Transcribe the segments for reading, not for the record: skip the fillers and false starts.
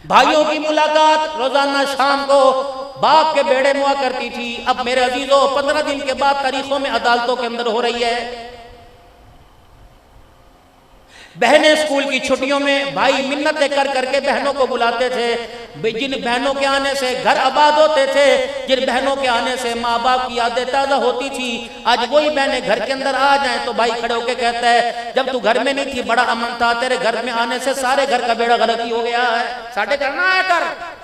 भाइयों की मुलाकात रोजाना शाम को बाप के बेड़े में हुआ करती थी। अब मेरे अजीजों 15 दिन के बाद तारीखों में अदालतों के अंदर हो रही है। बहनें स्कूल की छुट्टियों में भाई मिन्नतें कर करके बहनों को बुलाते थे। जिन बहनों के आने से घर आबाद होते थे, जिन बहनों के आने से माँ बाप की यादें ताज़ा होती थी, आज वही बहनें घर के अंदर आ जाएं तो भाई खड़े होके कहता है जब तू घर में नहीं थी बड़ा अमन था, तेरे घर में आने से सारे घर का बेड़ा गलती हो गया है, साढ़े करना है कर।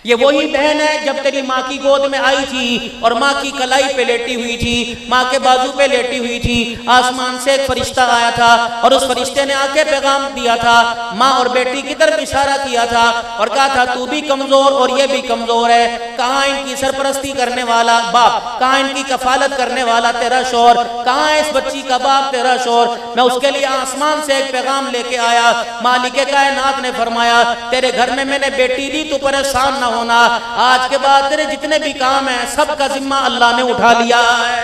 ये वही बहन है जब तेरी माँ की गोद में आई थी और माँ की कलाई पे लेटी हुई थी, माँ के बाजू पे लेटी हुई थी। आसमान से एक फरिश्ता आया था और उस फरिश्ते ने आके पैगाम दिया था, माँ और बेटी की तरफ इशारा किया था और कहा था तू भी कमजोर और ये भी कमजोर है, कहाँ इनकी सरपरस्ती करने वाला बाप, कहाँ इनकी कफालत करने वाला तेरा शोर, कहाँ है इस बच्ची का बाप तेरा शोर। मैं उसके लिए आसमान से एक पैगाम लेके आया। मालिक कायनात ने फरमाया तेरे घर में मैंने बेटी दी, तू परेशान ना होना, आज के बाद तेरे जितने भी काम हैं सबका जिम्मा अल्लाह ने उठा लिया है।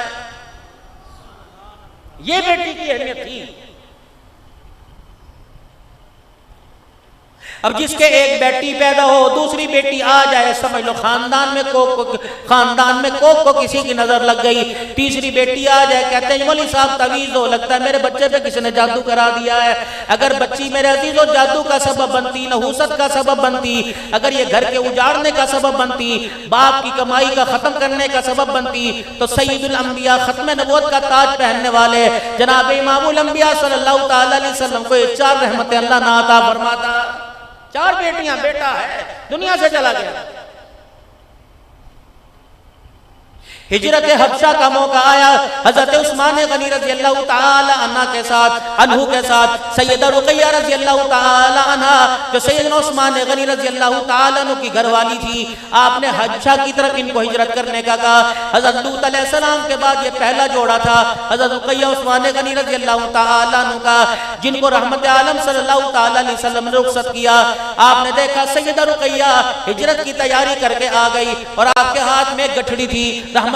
ये बेटी की अहमियत थी। अब जिसके एक बेटी पैदा हो दूसरी बेटी आ जाए, समझ लो खानदान में कोक को किसी की नजर लग गई। तीसरी बेटी आ जाए, कहते हैं मौलवी साहब तवीज़ हो, लगता है मेरे बच्चे पे किसी ने जादू करा दिया है। अगर बच्ची मेरे अजीजों जादू का सबब बनती, नहूसत का सबब बनती, अगर ये घर के उजाड़ने का सबब बनती, बाप की कमाई का खत्म करने का सबब बनती, तो सैयदुल अंबिया खत्म नबूवत का ताज पहनने वाले जनाब इमामुल अंबिया सल्लल्लाहु तआला अलैहि वसल्लम को 4 रहमतें अल्लाह ना अता फरमाता। 4 बेटियां, बेटा है दुनिया से चला गया। हिजरत हबशा का मौका आया, हजरत उस्मान गनी रज़ी अल्लाह ताला अन्हा के साथ सैयदा रुक़ैया रज़ी अल्लाह ताला अन्हा, जो सैयदना उस्मान गनी रज़ी अल्लाह ताला अन्हु की घरवाली थी, आपने हबशा की तरफ इनको हिजरत करने का कहा। हजरत लूत अलैहिस्सलाम के बाद ये पहला जोड़ा था, हजरत रुक़ैया उस्मान गनी रज़ी अल्लाह ताला अन्हु का, जिनको रहमत आलम सल्लल्लाहु ताला अलैहि वसल्लम ने रुख़सत किया। आपने देखा सैयदा रुक़ैया हिजरत की तैयारी करके आ गई और आपके हाथ में गठड़ी थी।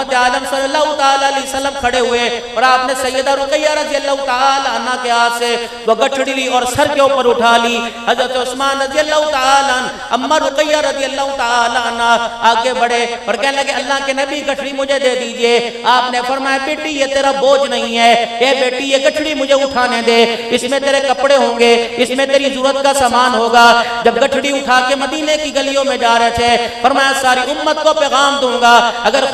आलम सल्लल्लाहु ताला अलैहि वसल्लम खड़े हुए और आपने सैयदा रुक़ैया रज़ी अल्लाह ताला अन्हा के हाथ से वो गठड़ी ली और सर के ऊपर उठा ली। हजरत उस्मान रज़ी अल्लाह ताला अम्मा रुक़ैया रज़ी अल्लाह ताला अन्हा आगे बढ़े और कहने लगे अल्लाह के नबी गठड़ी मुझे दे दीजिए। आपने फरमाया बेटी ये तेरा बोझ नहीं है, ये बेटी ये गठड़ी मुझे उठाने दे, इसमें तेरे कपड़े होंगे, इसमें तेरी जरूरत का सामान होगा। जब गठड़ी उठा के मदीने की गलियों में जा रहे थे, फरमाया सारी उम्मत को पैगाम दूंगा, अगर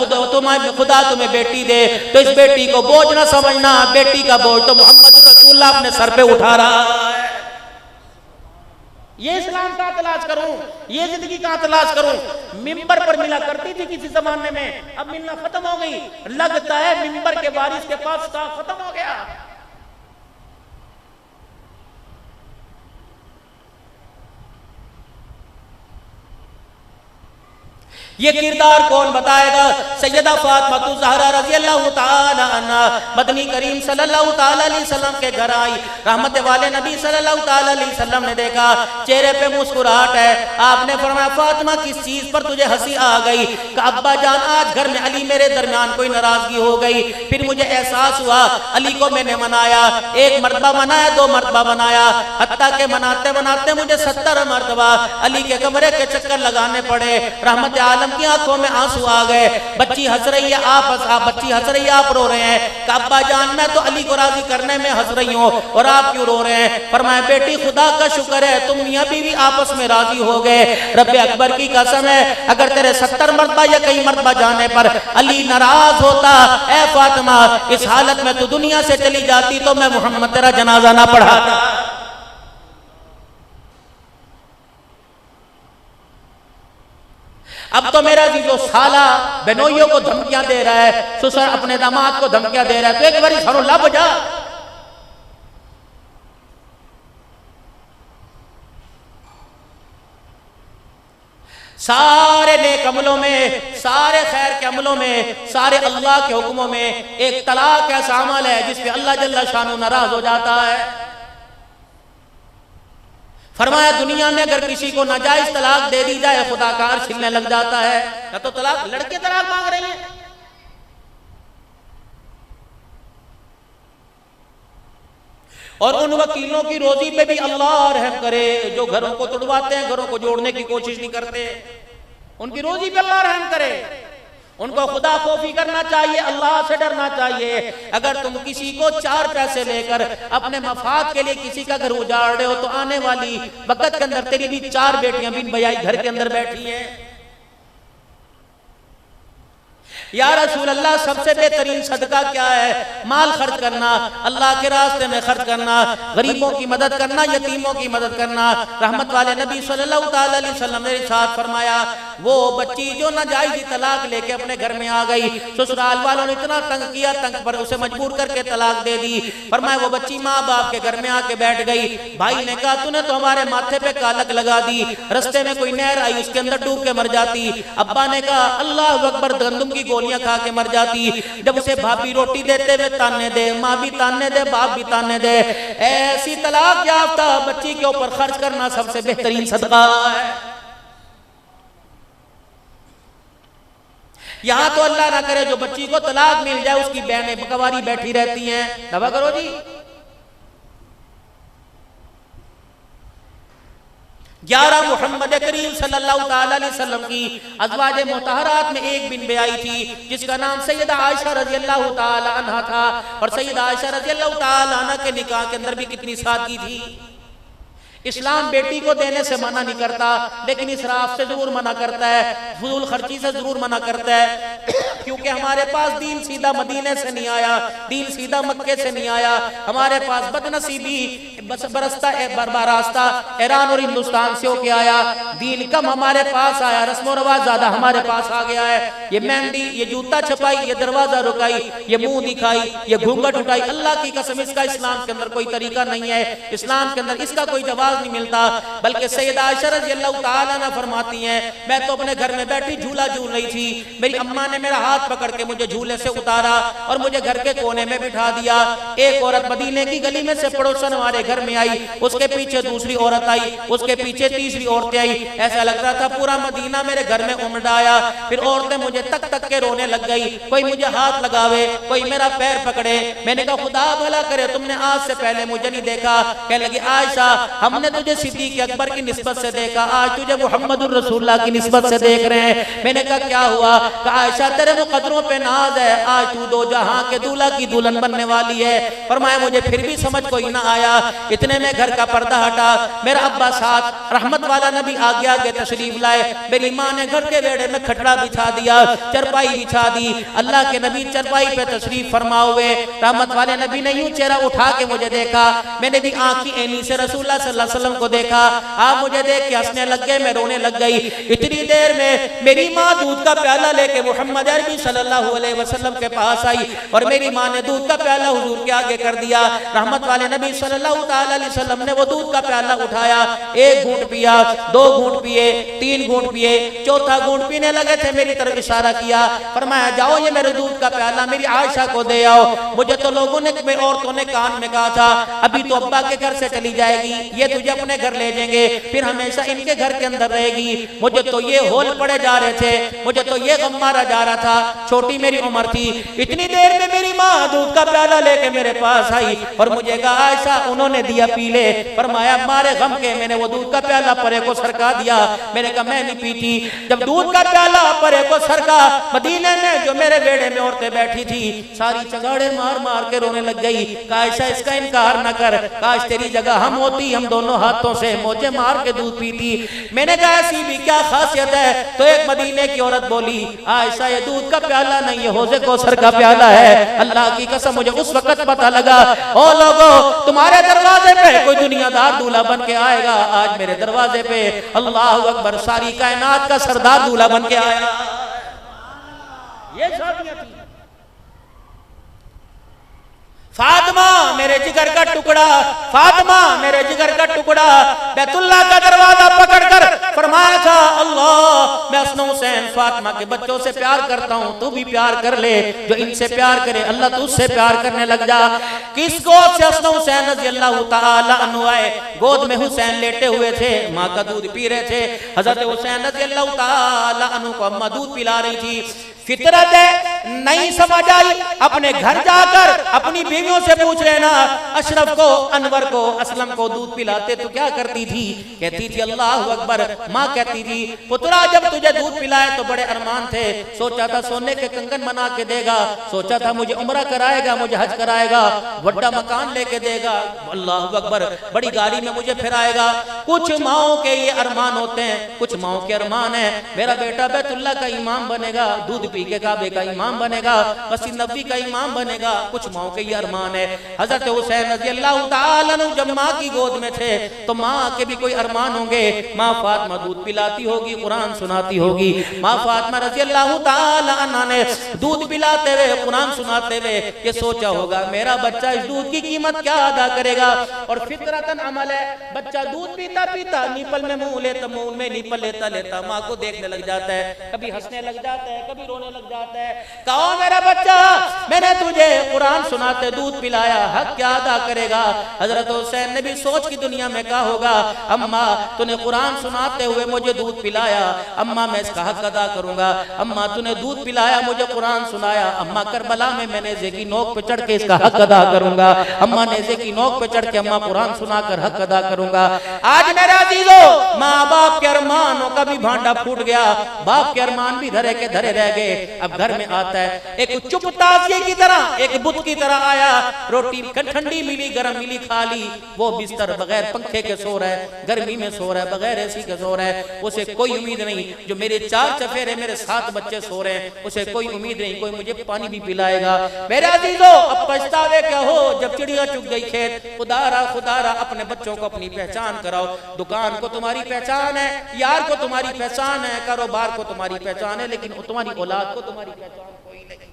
खुदा तुम्हें बेटी दे तो इस बेटी को बोझ ना समझना, बेटी का बोझ तो मोहम्मद रसूलुल्लाह अपने सर पे उठा रहा है। ये इस्लाम का तलाश करूं, ये जिंदगी का तलाश करूं। मिंबर पर मिला करती थी किसी जमाने में, अब मिलना खत्म हो गई। लगता है मिंबर के वारिस के पास खत्म हो गया। ये किरदार कौन बताएगा? सैयदा फातिमा ज़हरा रज़ी अल्लाह ताला अन्हा मदनी करीम सल्लल्लाहु ताला अलैहि वसल्लम के घर आई। रहमत वाले नबी सल्लल्लाहु ताला अलैहि वसल्लम ने देखा चेहरे पे मुस्कुराहट है। आपने फरमाया फातिमा किस चीज पर तुझे हंसी आ गई? अब्बा जान आज घर में अली मेरे दरमियान कोई नाराजगी हो गई, फिर मुझे एहसास हुआ अली को मैंने मनाया, 1 मरतबा मनाया, 2 मरतबा मनाया, हत्ता के मनाते मनाते मुझे 70 मरतबा अली के कमरे के चक्कर लगाने पड़े। रहमत आलम की आंखों में आंसू आ गए। बच्ची हंस रही है, बच्ची हंस रही है, आप रो रहे हैं। अब्बा जान मैं तो अली को राजी करने में हंस रही हूँ और आप क्यों रो रहे हैं? फरमाया बेटी खुदा का शुक्र है तुम मियां बीवी आपस में राजी हो गए। रब्बे अकबर की कसम है अगर तेरे 70 मरतबा या कई मरतबा जाने पर अली नाराज होता, ए फातिमा इस हालत में तू दुनिया से चली जाती तो मैं मोहम्मद तेरा जनाजा ना पढ़ाता। अब तो मेरा जी जो साला बेनोइयों को धमकियां दे रहा है, ससुर अपने दामाद को धमकियां दे रहा है, तो एक बारी सरो लब जा। सारे नेक अमलों में, सारे खैर के अमलों में, सारे अल्लाह के हुक्मों में एक तलाक ऐसा अमल है जिसपे अल्लाह जल्ला शानो नाराज हो जाता है। फरमाया दुनिया में अगर किसी को नाजायज तलाक दे दी जाए खुदा का अर्श हिलने लग जाता है। या तो तलाक लड़के तलाक मांग रहे हैं, और उन वकीलों की रोजी पे भी अल्लाह रहम करे जो घरों को तोड़वाते हैं, घरों को जोड़ने की कोशिश नहीं करते, उनकी रोजी पे अल्लाह रहम करे। उनको खुदा खौफी करना चाहिए, अल्लाह से डरना चाहिए। अगर तुम किसी को 4 पैसे लेकर अपने मफाद के लिए किसी का घर उजाड़ रहे हो तो आने वाली वक्त के अंदर तेरी भी 4 बेटियां बिन बयाई घर के अंदर बैठी हैं। या रसूल अल्लाह, सबसे बेहतरीन सदका क्या है? माल खर्च करना, अल्लाह के रास्ते में खर्च करना, गरीबों की मदद करना, यतीमों की मदद करना। रहमत वाले नबी सल्लल्लाहु अलैहि वसल्लम ने इरशाद फरमाया, वो बच्ची जो नाजायज तलाक लेके अपने घर में आ गई, ससुराल वालों ने इतना तंग किया, तंग पर उसे मजबूर करके तलाक दे दी। फरमाया वो बच्ची माँ बाप के घर में आके बैठ गई। भाई ने कहा तूने तो हमारे माथे पे कालक लगा दी, रस्ते में कोई नहर आई उसके अंदर डूब के मर जाती। अब्बा ने कहा अल्लाह अकबर, गंदम की गोलियां खा के मर जाती। जब उसे भाभी रोटी देते हुए ताने दे, माँ भी ताने दे, बाप भी ताने दे। ऐसी तलाक याफ्ता बच्ची के ऊपर खर्च करना सबसे बेहतरीन सदका है। यहां तो अल्लाह ना करे जो बच्ची को तलाक मिल जाए उसकी बहनें बकवारी बैठी रहती हैं, दवा करो जी। 11 मुहम्मद करीम सल्लल्लाहु अलैहि वसल्लम की अज़वाज मुतहरात में एक बिन ब्याई थी जिसका नाम सैयदा आयशा रज़ियल्लाहु ताला अन्हा था। और सैयदा आयशा रज़ियल्लाहु ताला अन्हा के निकाह के अंदर भी कितनी सादगी थी। इस्लाम बेटी को देने से मना नहीं करता, लेकिन इसराफ से जरूर मना करता है, फजूल खर्ची से जरूर मना करता है। क्योंकि हमारे पास दीन सीधा मदीने से नहीं आया, दीन सीधा मक्के से नहीं आया। हमारे पास बदनसीबी बरसता रास्ता ईरान और हिंदुस्तान से होके आया। दीन कम हमारे पास आया, रस्म रवाज ज्यादा हमारे पास आ गया है। ये मेहंदी, ये जूता छपाई, ये दरवाजा रुकाई, ये मुंह दिखाई, ये घूंघट उठाई, अल्लाह की कसम इसका इस्लाम के अंदर कोई तरीका नहीं है। इस्लाम के अंदर इसका कोई जवाब नहीं मिलता। बल्कि सैयदा आयशा रज़ियल्लाहु ताला अन्हा फरमाती हैं, मैं तो अपने घर में बैठी झूला झूल रही थी, मेरी अम्मा ने मेरा हाथ पकड़ के मुझे झूले से उतारा और मुझे घर के कोने में बिठा दिया। एक औरत मदीने की गली में से पड़ोसन हमारे घर में आई, उसके पीछे दूसरी औरत आई, उसके पीछे तीसरी औरतें आई। ऐसा लग रहा था पूरा मदीना मेरे घर में उमड़ आया। फिर औरतें मुझे तक तक के रोने लग गई, कोई मुझे हाथ लगावे, कोई मेरा पैर पकड़े। मैंने कहा खुदा भला करे तुमने आज से पहले मुझे नहीं देखा। कहने लगी आयशा, हमने तुझे सिद्दीक़ अकबर की निस्बत से देखा, आज तुझे मुहम्मदुर रसूलुल्लाह की निस्बत से देख रहे हैं। मैंने कहा क्या हुआ? कहा आयशा तेरे मुकद्दरों पे नाज है, आज तू दो जहां के दूल्हा की दुल्हन बनने वाली है। फरमाया मुझे फिर भी समझ कोई ना आया। इतने में घर का पर्दा हटा, मेरा अब्बा साथ रहमत वाला नबी आगे आगे तशरीफ लाए। मेरी माँ ने घर के वेड़े में खटड़ा बिछा दिया, चरपाई बिछा दी। अल्लाह के नबी चरपाई पे तशरीफ फरमा हुए। रहमत वाले नबी ने यूं चेहरा उठा के मुझे देखा, मैंने भी आंख की ऐनी से रसूलुल्लाह सल्लल्लाहु अलैहि वसल्लम को देखा। आप मुझे देख के हंसने लग गए, मैं रोने लग गई। इतनी देर में मेरी माँ दूध का प्याला लेके मुहम्मद अरबी सल्लल्लाहु अलैहि वसल्लम के पास आई और मेरी माँ ने दूध का प्याला हुजूर के आगे कर दिया। रहमत वाले नबी सल्लल्लाहु अलैहि वसल्लम ने वो दूध का प्याला उठाया, एक घूंट पिया, 2 घूंट पिए, 3 घूंट पिए, चौथा घूंट पीने लगे थे, मेरी तरफ इशारा किया। फरमाया जाओ ये मेरे दूध का प्याला मेरी आयशा को दे आओ। मुझे तो लोगों ने, औरतों ने कान में कहा था अभी तो अब्बा के घर से चली जाएगी, ये तुझे अपने घर ले जाएंगे, फिर हमेशा इनके घर के अंदर रहेगी। मुझे तो ये होल पड़े जा रहे थे, मुझे तो ये गम मारा जा रहा था, छोटी मेरी उम्र थी। इतनी देर में मेरी माँ दूध का प्याला लेके मेरे पास आई और मुझे कहा आयशा उन्होंने दिया पी ले। फरमाया मारे गम के मैंने वो दूध का प्याला परे को सरका दिया। मैंने कहा मैं नहीं पीती। जब दूध का प्याला परे को सरका, मदीने में जो मेरे बेड़े में औरतें बैठी थी सारी चगाड़े मार मार के रोने लग गई। आयशा इसका इनकार न कर, काश तेरी जगह हम होती, हम दोनों हाथों से मोजे मार के दूध पीती। मैंने कहा ऐसी भी क्या खासियत है? तो एक मदीने की औरत बोली आयशा ये दूध का प्याला नहीं, ये हौज़े कौसर का प्याला है। अल्लाह की कसम मुझे उस वक्त पता लगा, ओ लोगों तुम्हारे दरवाजे पे कोई दुनियादार दूल्हा बन के आएगा, आज मेरे दरवाजे पे अल्लाह अकबर सारी कायनात का सरदार दूल्हा बन के आया। ये शादियां थी। फातिमा मेरे जिगर का टुकड़ा, फातिमा मेरे जिगर का टुकड़ा, बैतुल्लाह का दरवाजा पकड़कर फरमाया था अल्लाह मैं हसन हुसैन फातिमा के बच्चों से प्यार करता हूँ, तू भी प्यार कर ले, जो इनसे प्यार करे अल्लाह तू उससे प्यार करने लग जा। किस गोद से हसन हुसैन रज़ियल्लाहु ताला अन्हु आए? गोद में हुसैन लेटे हुए थे, माँ का दूध पी रहे थे। हजरत हुसैन रज़ियल्लाहु ताला अन्हु को अम्मा दूध पिला रही थी। फितरत है, नहीं समझ आई, अपने घर जाकर अपनी बीवियों से पूछ लेना। अशरफ को, अनवर को, असलम को दूध पिलाते तो क्या करती थी? कहती थी अल्लाह अकबर। माँ कहती थी पुत्रा जब तुझे दूध पिलाए तो बड़े अरमान थे, सोचा था सोने के कंगन बना के देगा, सोचा था मुझे उम्रा कराएगा, मुझे हज कराएगा, बड़ा मकान लेके देगा, अल्लाह अकबर, बड़ी गाड़ी में मुझे फिराएगा। कुछ माओ के ये अरमान होते हैं, कुछ माओ के अरमान है मेरा बेटा बैतुल्लाह का इमाम बनेगा, दूध पी के काबे का इमाम बनेगा, मस्जिद नबी का इमाम बनेगा। कुछ माओ के ये अरमान है। हजरत हुसैन रज़ी अल्लाह ताला अन्हु जब माँ की गोद में थे तो माँ के भी कोई अरमान होंगे। माँ फातिमा दूध पिलाती होगी, कुरान सुनाती होगी। माँ फातिमा रज़ी अल्लाह ताला अन्हा ने दूध पिलाते हुए, कुरान सुनाते हुए ये सोचा होगा मेरा बच्चा इस दूध की कीमत क्या अदा करेगा। और फितरतन अमल है, बच्चा दूध पीता पीता नीपल में मुंह लेता, मुंह में नीपल लेता लेता माँ को देखने लग जाता है, कभी हंसने लग जाता है, कभी रोने लग जाता है। कहो मेरा बच्चा, मैंने तुझे कुरान सुनाते दूध पिलाया, हक क्या अदा करेगा। हजरत हुसैन ने भी सोच की दुनिया में कहा होगा अम्मा तूने कुरान सुनाते हुए मुझे दूध पिलाया, अम्मा मैं इसका हक अदा करूंगा। अम्मा तूने दूध पिलाया, मुझे कुरान सुनाया, अम्मा करबला में मैं नेज़े की नोक पे चढ़ के इसका हक अदा करूंगा। अम्मा नेज़े की नोक पे चढ़ के अम्मा कुरान सुनाकर हक अदा करूंगा। आज मेरे अजीजों, माँ बाप के अरमानों का भी भांडा फूट गया, बाप के अरमान भी धरे के धरे रह गए। अब घर में आता है एक चुप ताजिए की तरह, एक बुत की तरह आया, रोटी ठंडी मिली, गरम मिली, खा ली। वो बिस्तर बगैर पंखे के सो रहा है, गर्मी में सो रहा है, बगैर एसी के सो रहा है। उसे कोई उम्मीद नहीं, जो मेरे 4 चफेरे मेरे 7 बच्चे सो रहे हैं, उसे कोई उम्मीद नहीं कोई मुझे पानी भी पिलाएगा। मेरे अजीजों, अब पछतावे क्या हो जब चिड़िया चुग गई खेत। खुदारा खुदारा अपने बच्चों को अपनी पहचान कराओ। दुकान को तुम्हारी पहचान है, यार को तुम्हारी पहचान है, कारोबार को तुम्हारी पहचान है, लेकिन तुम्हारी औलाद को तुम्हारी पहचान कोई नहीं।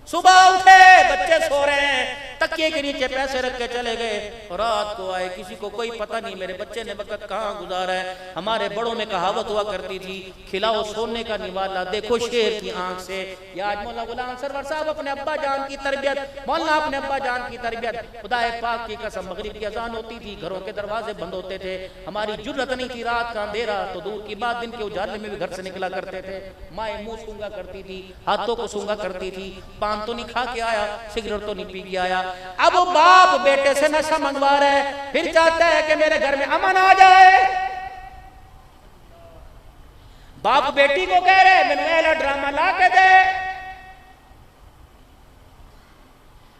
सुबह उठे, बच्चे सो रहे हैं, तकिए के नीचे पैसे रख के चले गए, रात को आए, किसी को कोई पता नहीं मेरे बच्चे ने वक्त कहाँ गुजारा है। हमारे बड़ों में कहावत हुआ करती थी, खिलाओ सोने का निवाला, देखो शेर की आंख से। या आज मौला गुलाम सरवर साहब अपने अब्बा जान की तरबियत, मौला अपने अब्बा जान की तरबियत, खुदा पाक की कसम, मगरिब की अजान होती थी, घरों के दरवाजे बंद होते थे, हमारी जुर्रत नहीं थी, रात का अंधेरा तो दूर की बात, दिन के उजाले में भी घर से निकला करते थे। माए मुंह सूंगा करती थी, हाथों को सूंगा करती थी, पान तो नहीं खा के आया, सिगरेट तो नहीं पी के आया। अब बाप बेटे से नशा मंगवा रहा है, फिर चाहता है कि मेरे घर में अमन आ जाए। बाप बेटी को कह रहे मैंने ड्रामा ला के दे,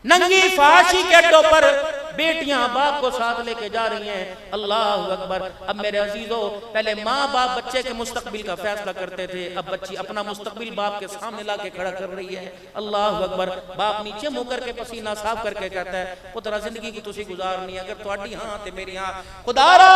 नंगी फाशी के अड्डों पर बेटियां बाप को साथ लेके जा रही हैं। अल्लाह अकबर। अब मेरे अजीजों, पहले माँ बाप बच्चे के मुस्तकबिल का फैसला करते थे, अब बच्ची अपना मुस्तकबिल बाप के सामने ला के खड़ा कर रही है। अल्लाह अकबर। बाप नीचे मुंह करके पसीना साफ करके कहता है पुत्रा जिंदगी की तुसी गुजारनी है, अगर तुम्हारी हाँ ते मेरी हाँ। खुदारा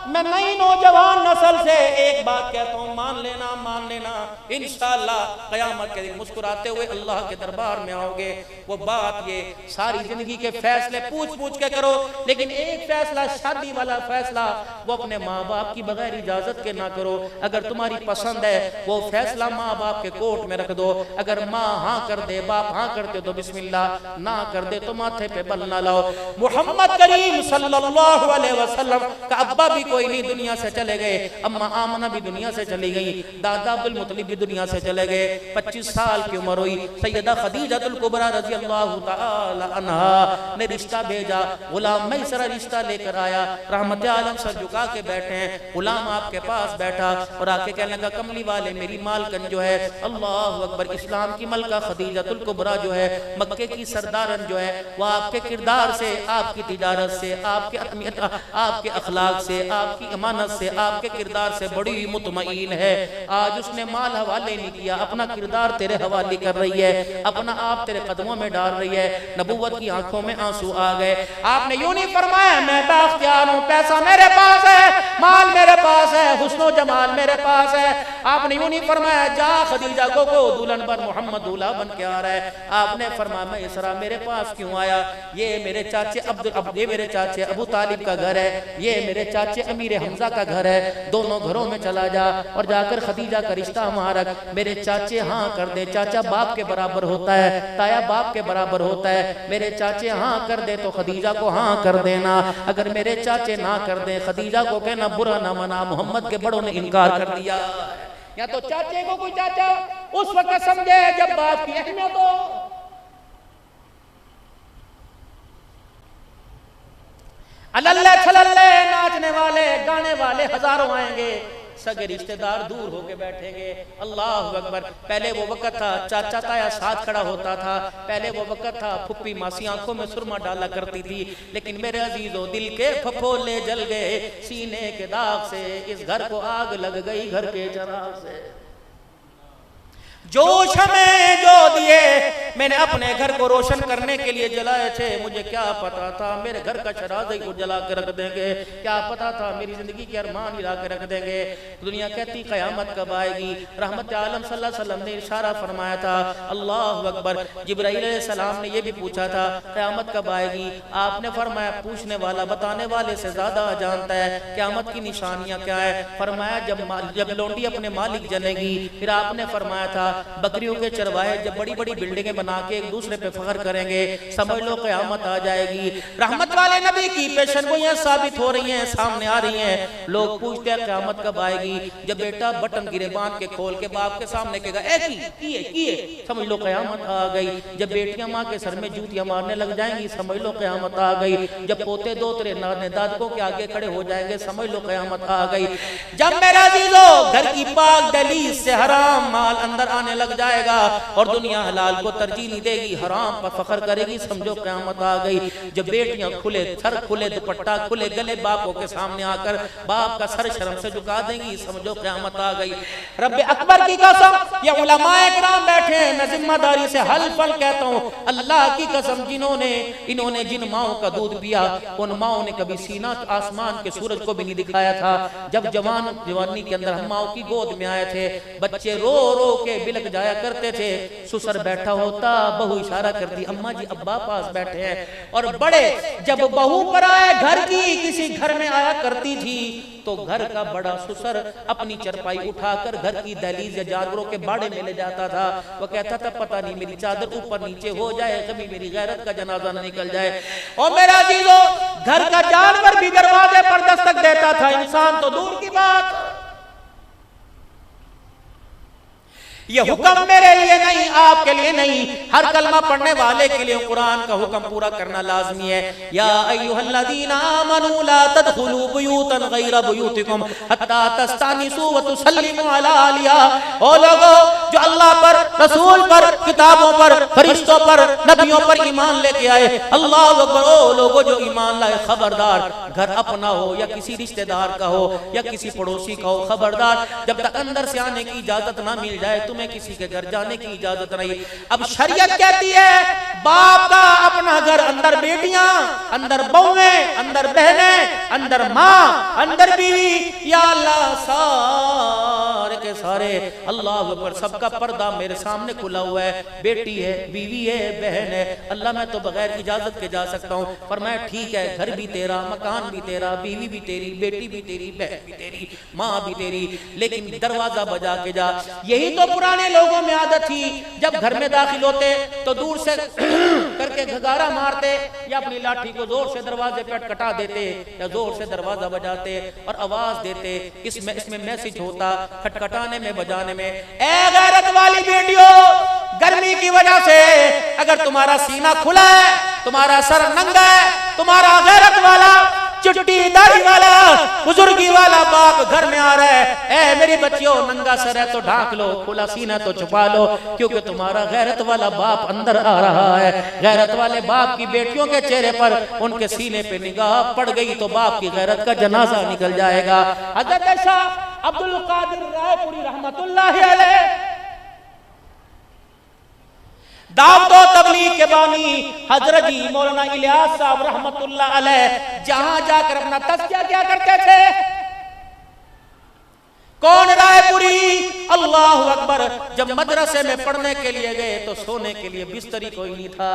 मैं नई नौजवान नस्ल से एक बात कहता हूँ, मान लेना मान लेना, इंशाअल्लाह क़यामत के दिन मुस्कुराते हुए अल्लाह के दरबार में आओगे। वो बात ये सारी जिंदगी के फैसले पूछ पूछ के करो, लेकिन एक फैसला शादी वाला फैसला वो अपने माँ बाप की बगैर इजाजत के ना करो। अगर तुम्हारी पसंद है वो फैसला माँ बाप के कोर्ट में रख दो। अगर माँ हाँ कर दे, बाप हाँ करते तो बिस्मिल्लाह, ना कर दे तो माथे पे बल ना लाओ। मुहम्मद करीम सल्लल्लाहु अलैहि वसल्लम का अब्बा भी कोई नहीं, दुनिया से चले गए, अम्मा आमना भी दुनिया से चली गई, दादा अब्दुल मुत्तलिब भी दुनिया से चले गए। 25 साल की उम्र हुई, सैयदा खदीजतुल कुबरा रज़ी अल्लाहु ताला अन्हा ने रिश्ता भेजा, गुलाम मैसरा रिश्ता लेकर आया, रहमत आलम सर झुका के बैठे हैं, गुलाम आपके पास बैठा और आके कहने लगा कमली वाले मेरी मालकन जो है, अल्लाह अकबर, इस्लाम की मलका खदीजतुल कुबरा जो है, मक्के की सरदारन जो है, वह आपके किरदार से, आपकी तिजारत से, आपके अखलाक से, आपकी अमानत से, आपके किरदार से बड़ी मुतमईन है। आज उसने माल हवाले नहीं किया, अपना किरदार तेरे हवाले कर रही है, अपना आप तेरे कदमों में डाल रही है। नबुव्वत की आंखों में आंसू आ गए। आपने यूं नहीं फरमाया मैं बाख्तियार हूं, पैसा मेरे पास है, माल मेरे पास है, हुस्नो जमाल मेरे पास है। आपने यूं नहीं फरमाया जा खदीजा को दुल्हन बन, मोहम्मद दूल्हा बन के आ रहा है। आपने फरमाया मैसरा मेरे पास क्यों आया, ये मेरे चाचे ये मेरे चाचे अबू तालिब का घर है, ये मेरे चाचे अमीर हमजा का घर है, दोनों घरों में चला जा और जाकर खदीजा का रिश्ता वहां रख। मेरे चाचे हाँ कर दे, चाचा बाप के बराबर होता है, ताया बाप के बराबर होता है, मेरे चाचे हाँ कर दे तो खदीजा को हाँ कर देना। अगर मेरे चाचे ना कर दे, खदीजा को कहना बुरा ना मना, मोहम्मद के बड़ों ने इनकार कर दिया। या तो चाचे को कोई चाचा उस वक्त समझे जब बात की अहमियत हो। अल्ले छलल्ले नाचने वाले गाने वाले हजारों आएंगे, सगे रिश्तेदार दूर होके बैठेंगे। अल्लाह अकबर। पहले वो वक्त था चाचा ताया साथ खड़ा होता था, पहले वो वक्त था फुप्पी मासी आंखों में सुरमा डाला करती थी। लेकिन मेरे अजीजों दिल के फफोले जल गए सीने के दाग से, इस घर को आग लग गई घर के चिराग से। जोश हमें जो दिए मैंने अपने घर को रोशन करने के लिए जलाए थे, मुझे क्या पता था मेरे घर का शराज़ को जला के रख देंगे, क्या पता था मेरी जिंदगी के अरमान हिला के रख देंगे। दुनिया कहती क़यामत कब आएगी। रहमत आलम सल्लल्लाहु अलैहि वसल्लम ने इशारा फरमाया था, अल्लाह अकबर। जिब्राईल अलैहिस्सलाम ने यह भी पूछा था क़यामत कब आएगी, आपने फरमाया पूछने वाला बताने वाले से ज्यादा जानता है क़यामत की निशानियां क्या है। फरमाया जब लौंडी अपने मालिक जनेगी। फिर आपने फरमाया था बकरियों के चरवाहे जब बड़ी बड़ी बिल्डिंगें बना के एक दूसरे पे फख्र करेंगे, समझ लो क़यामत आ जाएगी। रहमत वाले नबी की पेशनगोइयां साबित हो रही हैं, सामने आ रही हैं। लोग पूछते हैं क़यामत कब आएगी। जब बेटा बटन गिरे बांध के खोल के बाप के सामने कहेगा किए समझ लो क़यामत आ गई। जब बेटियां माँ के सर में जूतियां मारने लग जाएंगी, समझ लो क़यामत आ गई। जब पोते दोतरे नाने दादकों के आगे खड़े हो जाएंगे, समझ लो क़यामत आ गई। जब मेरा अजीजों घर की पाक दहलीज से हराम माल अंदर आने लग जाएगा और दुनिया हलाल को तरजीह नहीं देगी, हराम पर फख्र करेगी, समझो क़यामत आ गई। जब बेटियां खुले सर खुले दुपट्टा खुले गले बापों के सामने आकर बाप का सर शर्म से झुका देंगी, समझो क़यामत आ गई। रब्बे अकबर की कसम, ये उलमाए किराम बैठे हैं, मैं जिम्मेदारी से हल्फल कहता हूँ, अल्लाह की कसम इन्होंने जिन माओं का दूध पिया उन माओं ने कभी सीना आसमान के सूरज को भी नहीं दिखाया था। जब जवानी के अंदर हम माओं की गोद में आए थे, बच्चे रो रो के बिलक जाया करते थे। ससुर बैठा होता, बहू इशारा करती अम्मा जी अब्बा पास बैठे हैं। और बड़े जब बहू पर आए घर की किसी घर में आया करती थी तो घर का बड़ा ससुर अपनी चरपाई उठाकर घर की दहलीज या जानवरों के बाड़े में ले जाता था। वो कहता था पता नहीं मेरी चादर ऊपर नीचे हो जाए, कभी मेरी गैरत का जनाजा न निकल जाए। और मेरा अजीजों घर का जानवर भी दरवाजे पर दस्तक देता था, इंसान तो दूर की बात। ये हुक्म मेरे लिए नहीं, आपके लिए नहीं, हर कलमा पढ़ने वाले के लिए कुरान का हुक्म पूरा करना लाजमी है। या अय्युहल्लज़ीना आमनू ला तदखुलू बुयूतन गैरा बुयूतिकुम हत्ता तस्तानिसू व तुसल्लिमू अला अलिया। ओ लोगों जो अल्लाह पर, रसूल पर, किताबों पर, फरिश्तों पर, नबियों पर ईमान लेके आए, अल्लाह अकबर। ओ लोगों जो ईमान लाए, खबरदार घर अपना हो या किसी रिश्तेदार का हो या किसी पड़ोसी का हो, खबरदार जब तक अंदर से आने की इजाजत ना मिल जाए तुम्हें किसी के घर जाने की इजाजत नहीं। अब शरीयत कहती है बाप का अपना घर, अंदर बेटियां, अंदर बहुएं, अंदर बहनें, अंदर माँ, अंदर बीवी, या अल्लाह सारे के सारे अल्लाह पर सबका पर्दा मेरे सामने खुला हुआ है। बेटी है, बीवी है, बहन है, अल्लाह मैं तो बगैर इजाजत के जा सकता हूँ। पर मैं ठीक है, घर भी तेरा, मकान भी तेरा, बीवी भी तेरी, बेटी भी तेरी, बहन भी तेरी, माँ भी तेरी, लेकिन दरवाजा बजा के जा। यही तो पुराने लोगों में आदत थी, जब घर में दाखिल होते तो दूर से करके घगारा मारते या अपनी लाठी को जोर से दरवाजे पे कटा देते या जोर से दरवाजा बजाते और आवाज देते। इसमें मैसेज होता खटखटाने में, बजाने में, ए गैरत वाली बेटियों, गर्मी की वजह से अगर तुम्हारा सीना खुला है, तुम्हारा सर नंगा है, तुम्हारा गैरत वाला चिट्टी दाढ़ी वाला बुजुर्गी वाला बाप घर में आ रहा है, ए मेरी बच्चियों नंगा सर है तो ढांक लो, खुला सीना तो छुपा लो, क्योंकि तुम्हारा गैरत वाला बाप अंदर आ रहा है। गैरत वाले बाप की बेटियों के चेहरे पर उनके सीने पे निगाह पड़ गई तो बाप की गैरत का जनाजा निकल जाएगा। हज़रत शाह अब्दुल कादिर रायपुरी रहमतुल्लाह अलैह दावत व तबलीग के बानी हजरत जी मौलाना इलियास साहब रहमतुल्लाह अलैह जहां जाकर अपना तज़किया क्या करते थे। कौन रायपुरी? अल्लाह अकबर। जब मदरसे में पढ़ने के लिए गए तो सोने के लिए बिस्तरी कोई नहीं था।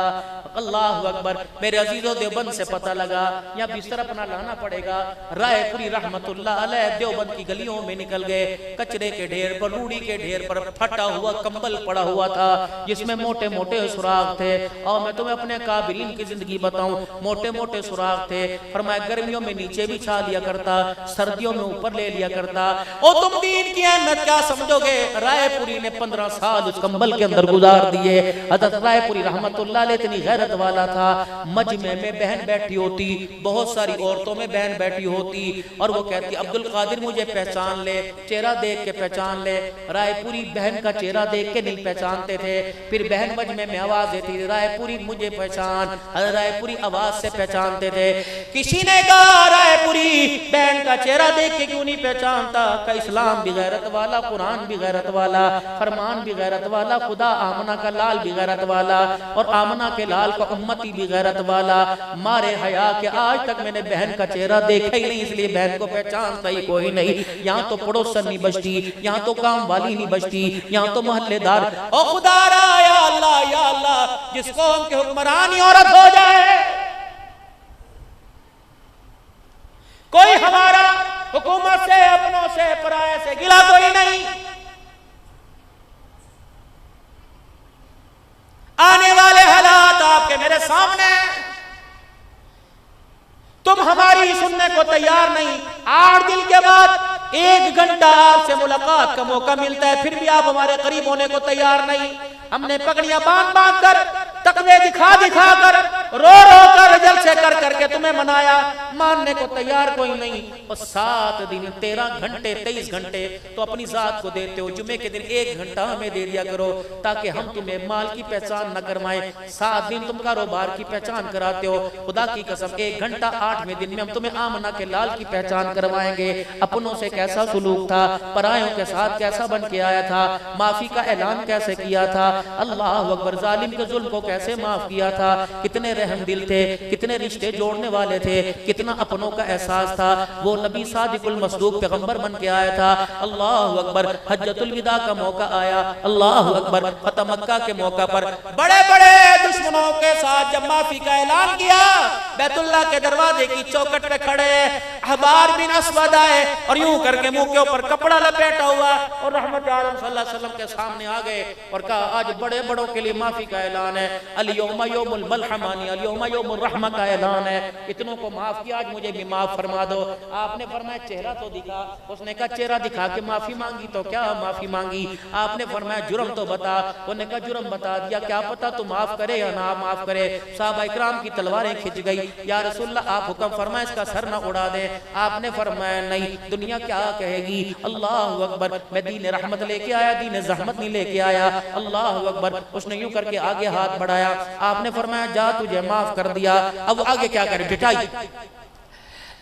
अल्लाह अकबर। मेरे अजीजों देवबंद से पता लगा या बिस्तर अपना लाना पड़ेगा। रायपुरी रहमतुल्लाह अलैह देवबंद की गलियों में निकल गए। कचरे के ढेर पर, रूड़ी के ढेर पर फटा हुआ कंबल पड़ा हुआ था जिसमें मोटे मोटे सुराख थे। और मैं तुम्हें अपने काबिरीन की जिंदगी बताऊं, मोटे मोटे सुराख थे। और मैं गर्मियों में नीचे बिछा लिया करता, सर्दियों में ऊपर ले लिया करता। और तुम दीन की अहमियत क्या समझोगे? सोचोगे रायपुरी ने 15 साल उस कंबल के अंदर गुजार दिए। हज़रत रायपुरी रहमतुल्लाह अलैह इतनी गैरत वाला था, मजमे में बहन बैठी होती, बहुत सारी औरतों में बहन बैठी होती और वो कहती अब्दुल कादिर मुझे पहचान ले, चेहरा देख के पहचान ले। रायपुरी बहन का चेहरा देख के नहीं पहचानते थे। फिर बहन मजमे में आवाज देती रायपुरी मुझे पहचान, रायपुरी आवाज से पहचानते थे। किसी ने कहा रायपुरी बहन का चेहरा देख के क्यों नहीं पहचानता? का इस्लाम भी गैरत वाला, कुरान भी गैरत वाला, फरमान भी गैरत वाला, खुदा आमना का लाल भी गैरत वाला और आमना के लाल का उम्मती भी गैरत वाला। मारे हया के आज तक मैंने बहन का चेहरा देखा ही नहीं, इसलिए बहन को पहचानता ही कोई नहीं। यहाँ तो पड़ोसन नहीं बचती, यहाँ तो काम वाली नहीं बचती, यहाँ तो मोहल्लेदार। ओ खुदा या अल्लाह या अल्लाह, जिस कौम के हुक्मरानी औरत हो जाए, कोई हमारा हुकूमत से, अपनों से, पराये से गिला कोई नहीं। आने वाले हालात आपके मेरे सामने, तुम हमारी सुनने को तैयार नहीं। 8 दिन के बाद 1 घंटा आपसे मुलाकात का मौका मिलता है, फिर भी आप हमारे करीब होने को तैयार नहीं। हमने पगड़ियां बांध बांध कर, तकवे दिखा दिखा कर, रो रो कर, जलसे कर करके तुम्हें मनाया, मानने को तैयार कोई नहीं। और 7 दिन 13 घंटे 23 घंटे तो अपनी जात को देते हो, जुमे के दिन 1 घंटा हमें दे दिया करो ताकि हम तुम्हें माल की पहचान न करवाएं। 7 दिन तुम कारोबार की पहचान कराते हो, खुदा की कसम 1 घंटा 8वें दिन में हम तुम्हें आमना के लाल की पहचान करवाएंगे। अपनों से कैसा सुलूक था, परायों के साथ कैसा बन के आया था, माफी का ऐलान कैसे किया था, अल्लाह अकबर, जालिम के जुल्म को कैसे माफ किया था, कितने रहम दिल थे, कितने रिश्ते जोड़ने वाले थे, कितना अपनों का एहसास था। वो नबी सादिकुल मसदूक पैगंबर बन के आया था। अल्लाह अकबर, हज्जतुल विदा का मौका आया, अल्लाह अकबर, फतह मक्का के मौका पर बड़े बड़े दुश्मनों के साथ जब माफी का ऐलान किया, बैतुल्लाह के दरवाजे की चौखट पे खड़े अहबार बिन अस्वद आए और यूं करके मुंह के ऊपर कपड़ा लपेटा हुआ और रहमत आलम सल्लल्लाहु अलैहि वसल्लम के सामने आ गए और कहा आज बड़े बड़ों के लिए माफी का ऐलान है, अल-यौमा यौमुल मलहमानी, अल-यौमा यौमुर रहमा का ऐलान है। इतनों को माफ किया, आज मुझे भी माफ फरमा दो। आपने फरमाया चेहरा तो दिखा, उसने कहा चेहरा दिखा के माफी मांगी तो क्या माफी मांगी? आपने फरमाया जुर्म तो बता, उसने कहा जुर्म बता दिया, क्या पता तू माफ करे या ना माफ करे। साहबा इकराम की तलवारें खिंच गई, या रसूलल्लाह आप हुक्म फरमाए इसका सर ना उड़ा दे। आपने फरमाया नहीं, दुनिया क्या कहेगी। अल्लाह अकबर, मैं दीन रहमत लेके आया, दीन ज़हमत नहीं लेके आया। अल्लाह अकबर, उसने यूं करके आगे हाथ बढ़ाया, आपने फरमाया जा तुझे माफ कर दिया। अब आगे क्या करे पिटाई?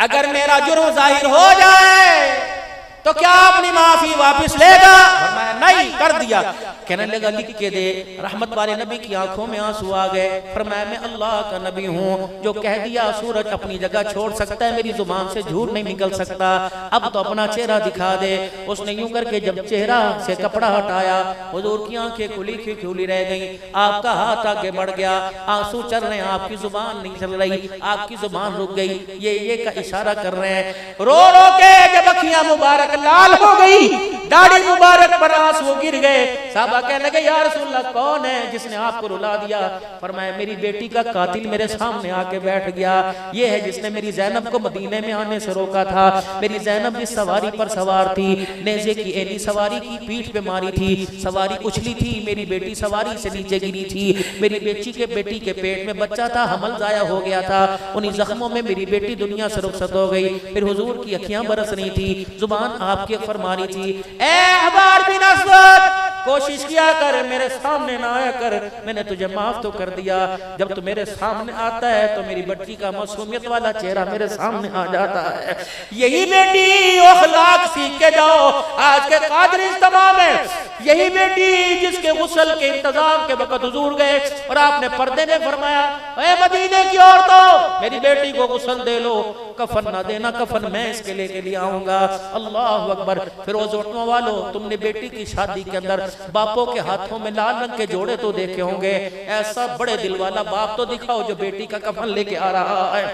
अगर मेरा जुर्म जाहिर हो जाए तो क्या अपनी माफी वापस लेगा? फरमाया नहीं, कर दिया। कहने लगा लिख के दे। रहमत वाले नबी की आंखों में आंसू आ गए। फरमाया मैं अल्लाह का नबी हूँ, जो कह दिया सूरज अपनी जगह छोड़ सकता है, मेरी जुबान से झूठ नहीं निकल सकता। अब तो अपना चेहरा दिखा दे। उसने यूं करके जब चेहरा से कपड़ा हटाया, हुजूर की आंखें खुली खुली रह गई, आपका हाथ आगे बढ़ गया, आंसू चल रहे हैं, आपकी जुबान नहीं चल रही, आपकी जुबान रुक गई। ये का इशारा कर रहे हैं। रो रो के जब अखियां मुबारक लाल हो गई, दाढ़ी मुबारक पर आंसू गिर गए। साहबा कहने लगे या रसूलल्लाह कौन है जिसने आपको रुला दिया? फरमाया मेरी बेटी का कातिल मेरे सामने आके बैठ गया। ये है जिसने मेरी ज़ैनब को मदीने में आने से रोका था। मेरी ज़ैनब जिस सवारी पर सवार थी, नेज़े की एनी सवारी की पीठ पे मारी थी, सवारी उछली थी, मेरी बेटी सवारी से नीचे गिरी थी। मेरी बेटी के पेट में बच्चा था, हमल जाया हो गया था। उन्हीं जख्मों में मेरी बेटी दुनिया से रुखसत हो गई। फिर हुजूर की अखियां बरस रही थी, जुबान आपकी फरमा रही थी, ए अहबार बिन अस्वद, कोशिश किया कर मेरे सामने ना आया कर, मैंने तुझे माफ तो कर दिया। जब तू मेरे सामने आता है तो मेरी बच्ची का मासूमियत वाला चेहरा मेरे सामने आ जाता है। यही बेटी अखलाक सीख के जाओ आज के कादिर इज्तिमा में। यही बेटी जिसके गुस्ल के इंतजाम के वक्त हुजूर गए और आपने पर्दे ने फरमाया, ए मदीने की औरतों, मेरी बेटी को गुस्ल दे लो, कफन ना देना, कफन मैं इसके लिए आऊंगा। अल्लाह अकबर। फिर रोज उठने वालों, तुमने बेटी की शादी के अंदर बापों के हाथों में लाल रंग के जोड़े तो देखे होंगे, ऐसा बड़े दिल वाला बाप तो दिखाओ जो बेटी का कफन लेके आ रहा है।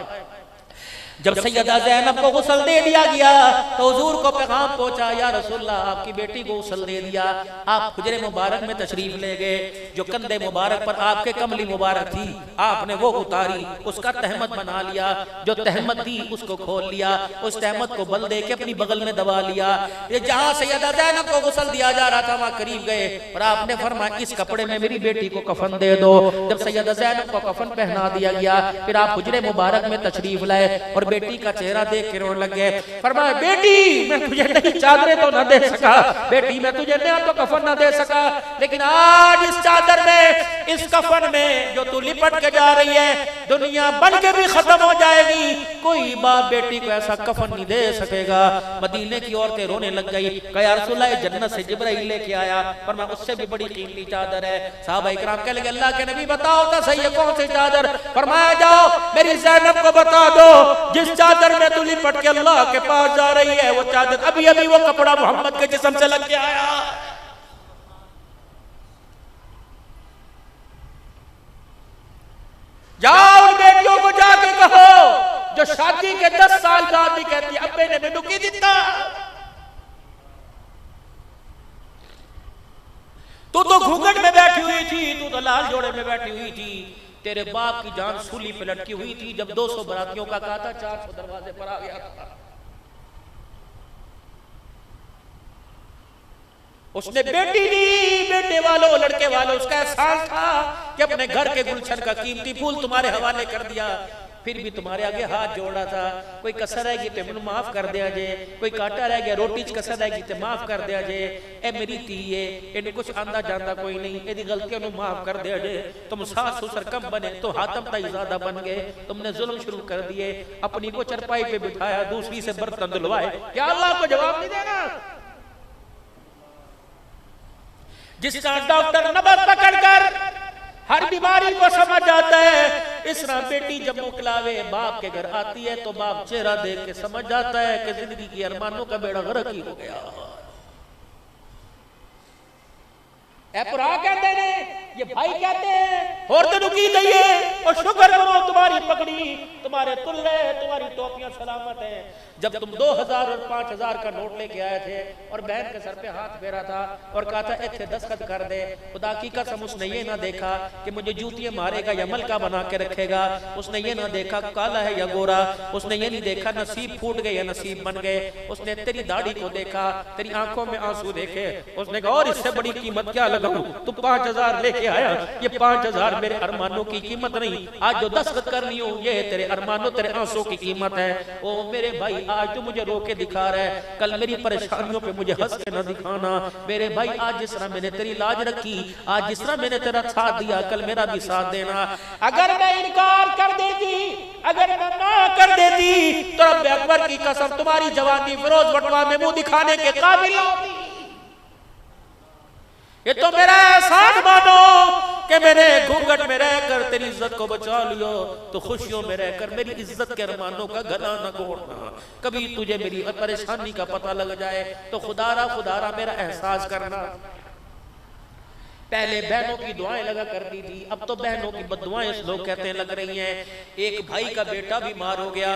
जब सैयदा ज़ैनब को गुस्ल दे दिया गया तो हुजूर को पैगाम पहुंचा, या रसूलल्लाह आपकी बेटी को गुस्ल दे दिया। आप हुजरे मुबारक में तशरीफ ले गए, जो कंधे मुबारक पर आपके कमली मुबारक थी आपने वो उतारी, उसका तहमत बना लिया, जो तहमत थी उसको खोल लिया, उस तहमत को बल दे के अपनी बगल में दबा लिया। ये जहां सैयदा ज़ैनब को गुस्ल दिया जा रहा था वहां करीब गए और आपने फरमाया इस कपड़े में मेरी बेटी को कफन दे दो। जब सैयदा ज़ैनब को कफन पहना दिया गया फिर आप हुजरे मुबारक में तशरीफ लाए और बेटी का चेहरा देख के रोने लगे। फरमाया बेटी मैं तुझे नहीं चादरें तो न दे सका, बेटी मैं तुझे नया तो कफन न दे सका, लेकिन आज इस चादर में इस कफन में जो तू लिपट के जा रही है दुनिया बन के भी खत्म हो जाएगी, कोई बाप बेटी को ऐसा कफन नहीं दे सकेगा। मदीने की औरतें रोने लग गई, कहा रसूलुल्लाह जन्नत से जिब्राइल लेके आया, फरमाया उससे भी बड़ी कीमती चादर है। साहबा इकराम कहने लगे अल्लाह के नबी बताओ तो सही है कौन सी चादर? फरमाया जाओ मेरी ज़ैनब को बता दो जिस चादर में तू लिपट के अल्लाह के पास जा रही है वो चादर अभी अभी वो कपड़ा मोहम्मद के जिस्म से लग के आया। जाओ उन बेटियों को जाके कहो जो शादी के 10 साल बाद भी कहती है अब्बे ने मैनू की दिता, तू तो घूंघट में बैठी हुई थी, तू तो लाल जोड़े में बैठी हुई थी, तेरे बाप की जान सूली पे लटकी हुई थी जब 200 बरातियों का कहा था 400 दरवाजे पर आ गया था। उसने बेटी दी, बेटे वालों लड़के वालों उसका एहसान था कि अपने घर के गुलशन का कीमती फूल तुम्हारे हवाले कर दिया, फिर भी तुम्हारे आगे हाथ जोड़ा था। कोई कसर रहेगी तो मैनू माफ कर दिया जे, कोई काटा रह गया रोटी च कसर रहेगी तो माफ कर दिया जे। ए मेरी धी है इन्हें कुछ आंदा जाता कोई नहीं, यदि गलतियों को माफ कर दिया जे। तुम सास ससुर कम बने तो हातम ताइज़ादा बन गए, तुमने जुल्म शुरू कर दिए, अपनी को चरपाई पे बिठाया दूसरी से बर्तन धुलवाए, क्या अल्लाह को जवाब नहीं देना? जिस तरह डॉक्टर नबज पकड़कर हर बीमारी को समझ जाता है, इस तरह बेटी जब मुकलावे बाप के घर आती है तो बाप चेहरा देख के समझ जाता है कि जिंदगी की अरमानों का बेड़ा गर्क ही हो गया। कहते हैं ये भाई कहते हैं और तेनू की दईए और शुक्र करो तुम्हारी पगड़ी तुम्हारे तुल्ले तुम्हारी टोपियां सलामत है। जब तुम 2000 और 5000 का नोट लेके आए थे और बहन के सर पे हाथ फेरा था और कहा था इत्थे दस्तखत कर दे, खुदा की कसम उसने ये ना देखा कि मुझे जूतियां मारेगा या मलका बना के रखेगा, उसने ये ना देखा काला है या गोरा, उसने ये नहीं देखा नसीब फूट गए या नसीब बन गए, उसने तेरी दाढ़ी को देखा, तेरी आंखों में आंसू देखे, उसने कहा और इससे बड़ी कीमत क्या लगाऊं, तू 5000 लेके आया, ये 5000 मेरे अरमानों की कीमत नहीं, आज जो दस्तखत करनी हो ये तेरे अरमानों तेरे आंसू की कीमत है। ओ मेरे भाई आज तू मुझे रो के दिखा रहा है, कल मेरी परेशानियों पे मुझे हंस के ना दिखाना। मेरे भाई आज जिस तरह मैंने तेरी लाज रखी, आज जिस तरह मैंने तेरा साथ दिया, कल मेरा भी साथ देना। अगर मैं इनकार कर देती, अगर मैं ना कर देती तो रब्बे अकबर की कसम तुम्हारी जवानी फिरोज बटवा में मुंह दिखाने के काबिल होती। ये तो मेरा एहसान मानो कि मैंने घूंघट में रहकर तेरी इज्जत को बचा लियो, तो खुशियों में रहकर मेरी इज्जत के अरमानों का गला न घोटना। कभी तुझे मेरी परेशानी का पता लग जाए तो खुदारा मेरा एहसास करना। पहले बहनों की दुआएं लगा करती थी, अब तो बहनों की बददुआएं लोग कहते लग रही हैं। एक भाई का बेटा बीमार हो गया,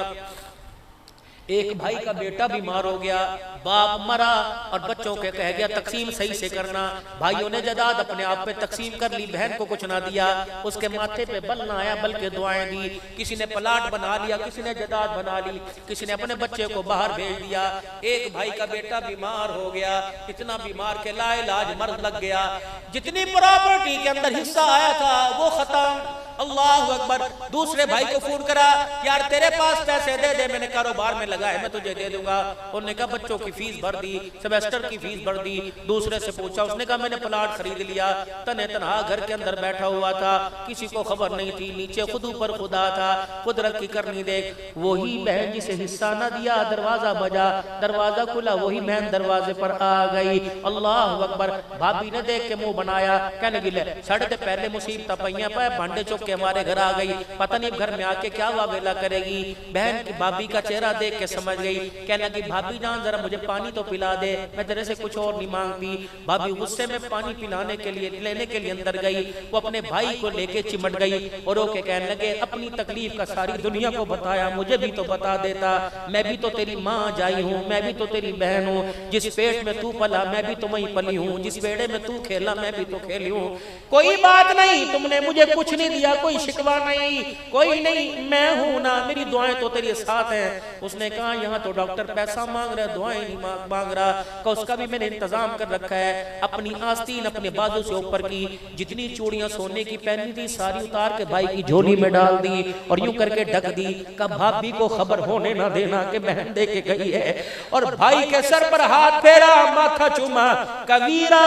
एक भाई का बेटा बीमार हो गया, बाप मरा और बच्चों के कह गया तकसीम सही से करना। भाइयों ने जदाद अपने आप पे तकसीम कर ली, बहन को कुछ ना दिया, उसके माथे पे बल ना आया बल्कि दुआएं दी। किसी ने प्लाट बना लिया, किसी ने जदाद बना ली, किसी ने अपने बच्चे को बाहर भेज दिया। एक भाई का बेटा बीमार हो गया, इतना बीमार के लाइलाज मर्ज लग गया, जितनी प्रॉपर्टी के अंदर हिस्सा आया था वो खत्म। अल्लाह अकबर। दूसरे भाई को फोन करा, यार तेरे पास पैसे दे दे, मैंने कारोबार में लगाए, मैं तुझे दे दूंगा। उन्होंने कहा बच्चों की फीस भर दी, सेमेस्टर की फीस भर दी। दूसरे से पूछा, उसने कहा मैंने प्लाट खरीद लिया, तने तनहा घर के अंदर बैठा हुआ था, किसी को खबर नहीं थी, नीचे खुद ऊपर खुदा था, कुदरत की करनी देख। वही बहन जिसे हिस्सा न दिया, दरवाजा बजा, दरवाजा खुला, वही बहन दरवाजे पर आ गई। अल्लाह अकबर। भाभी ने देख के मुंह बनाया, कहने गिले साढ़े पहले मुसीबत पईया पाए, भांडे चुक के हमारे घर आ गई, पता नहीं घर में आके क्या वावेला करेगी। बहन की भाभी का चेहरा देख के समझ गई, कहने लगी भाभी जान जरा मुझे पानी तो पिला दे, मैं तेरे से कुछ और नहीं मांगती। भाभी गुस्से में पानी पिलाने के लिए लेने के लिए अंदर गई, वो अपने भाई को लेके चिमट गई और रोके कहने लगे अपनी तकलीफ का सारी दुनिया को बताया, मुझे भी तो बता देता, मैं भी तो तेरी माँ जाई हूँ, मैं भी तो तेरी बहन हूँ, जिस पेट में तू पला मैं भी तो वहीं पली हूँ, जिस बेड़े में तू खेला मैं भी तो खेली हूँ। कोई बात नहीं, तुमने मुझे कुछ नहीं दिया, कोई शिकवा नहीं, कोई नहीं, मैं हूं ना, मेरी दुआएं तो तेरे साथ हैं। उसने कहा यहाँ तो डॉक्टर पैसा मांग रहा है, दुआएं नहीं मांग रहा, का उसका भी मैंने इंतजाम कर रखा है। अपनी आस्तीन अपने बाजू से ऊपर की जितनी चूड़ियां सोने की पहनी थी सारी उतार के भाई की झोली में डाल दी और यूं करके ढक दी। का भाभी को खबर होने ना देना कि बहन दे के गई है। और भाई के सर पर हाथ फेरा, माथा चूमा, कबीरा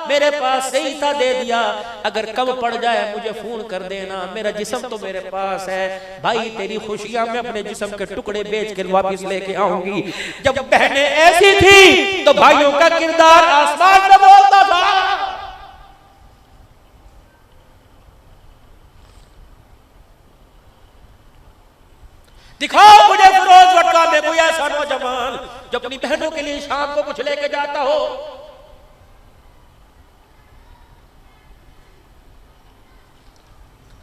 मेरे पास से ही था दे दिया, अगर कम पड़ जाए मुझे फोन कर देना, मेरा जिस्म तो मेरे पास है, भाई तेरी खुशियां मैं अपने जिस्म के टुकड़े बेच कर वापस लेके आऊंगी। जब बहनें ऐसी थी तो भाइयों का किरदार आसमान में बोलता था। दिखाओ मुझे फिरोज वटवा में कोई ऐसा नौजवान जो अपनी बहनों के लिए शाम को कुछ लेके जाता हो।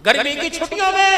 गर्मी की छुट्टियों में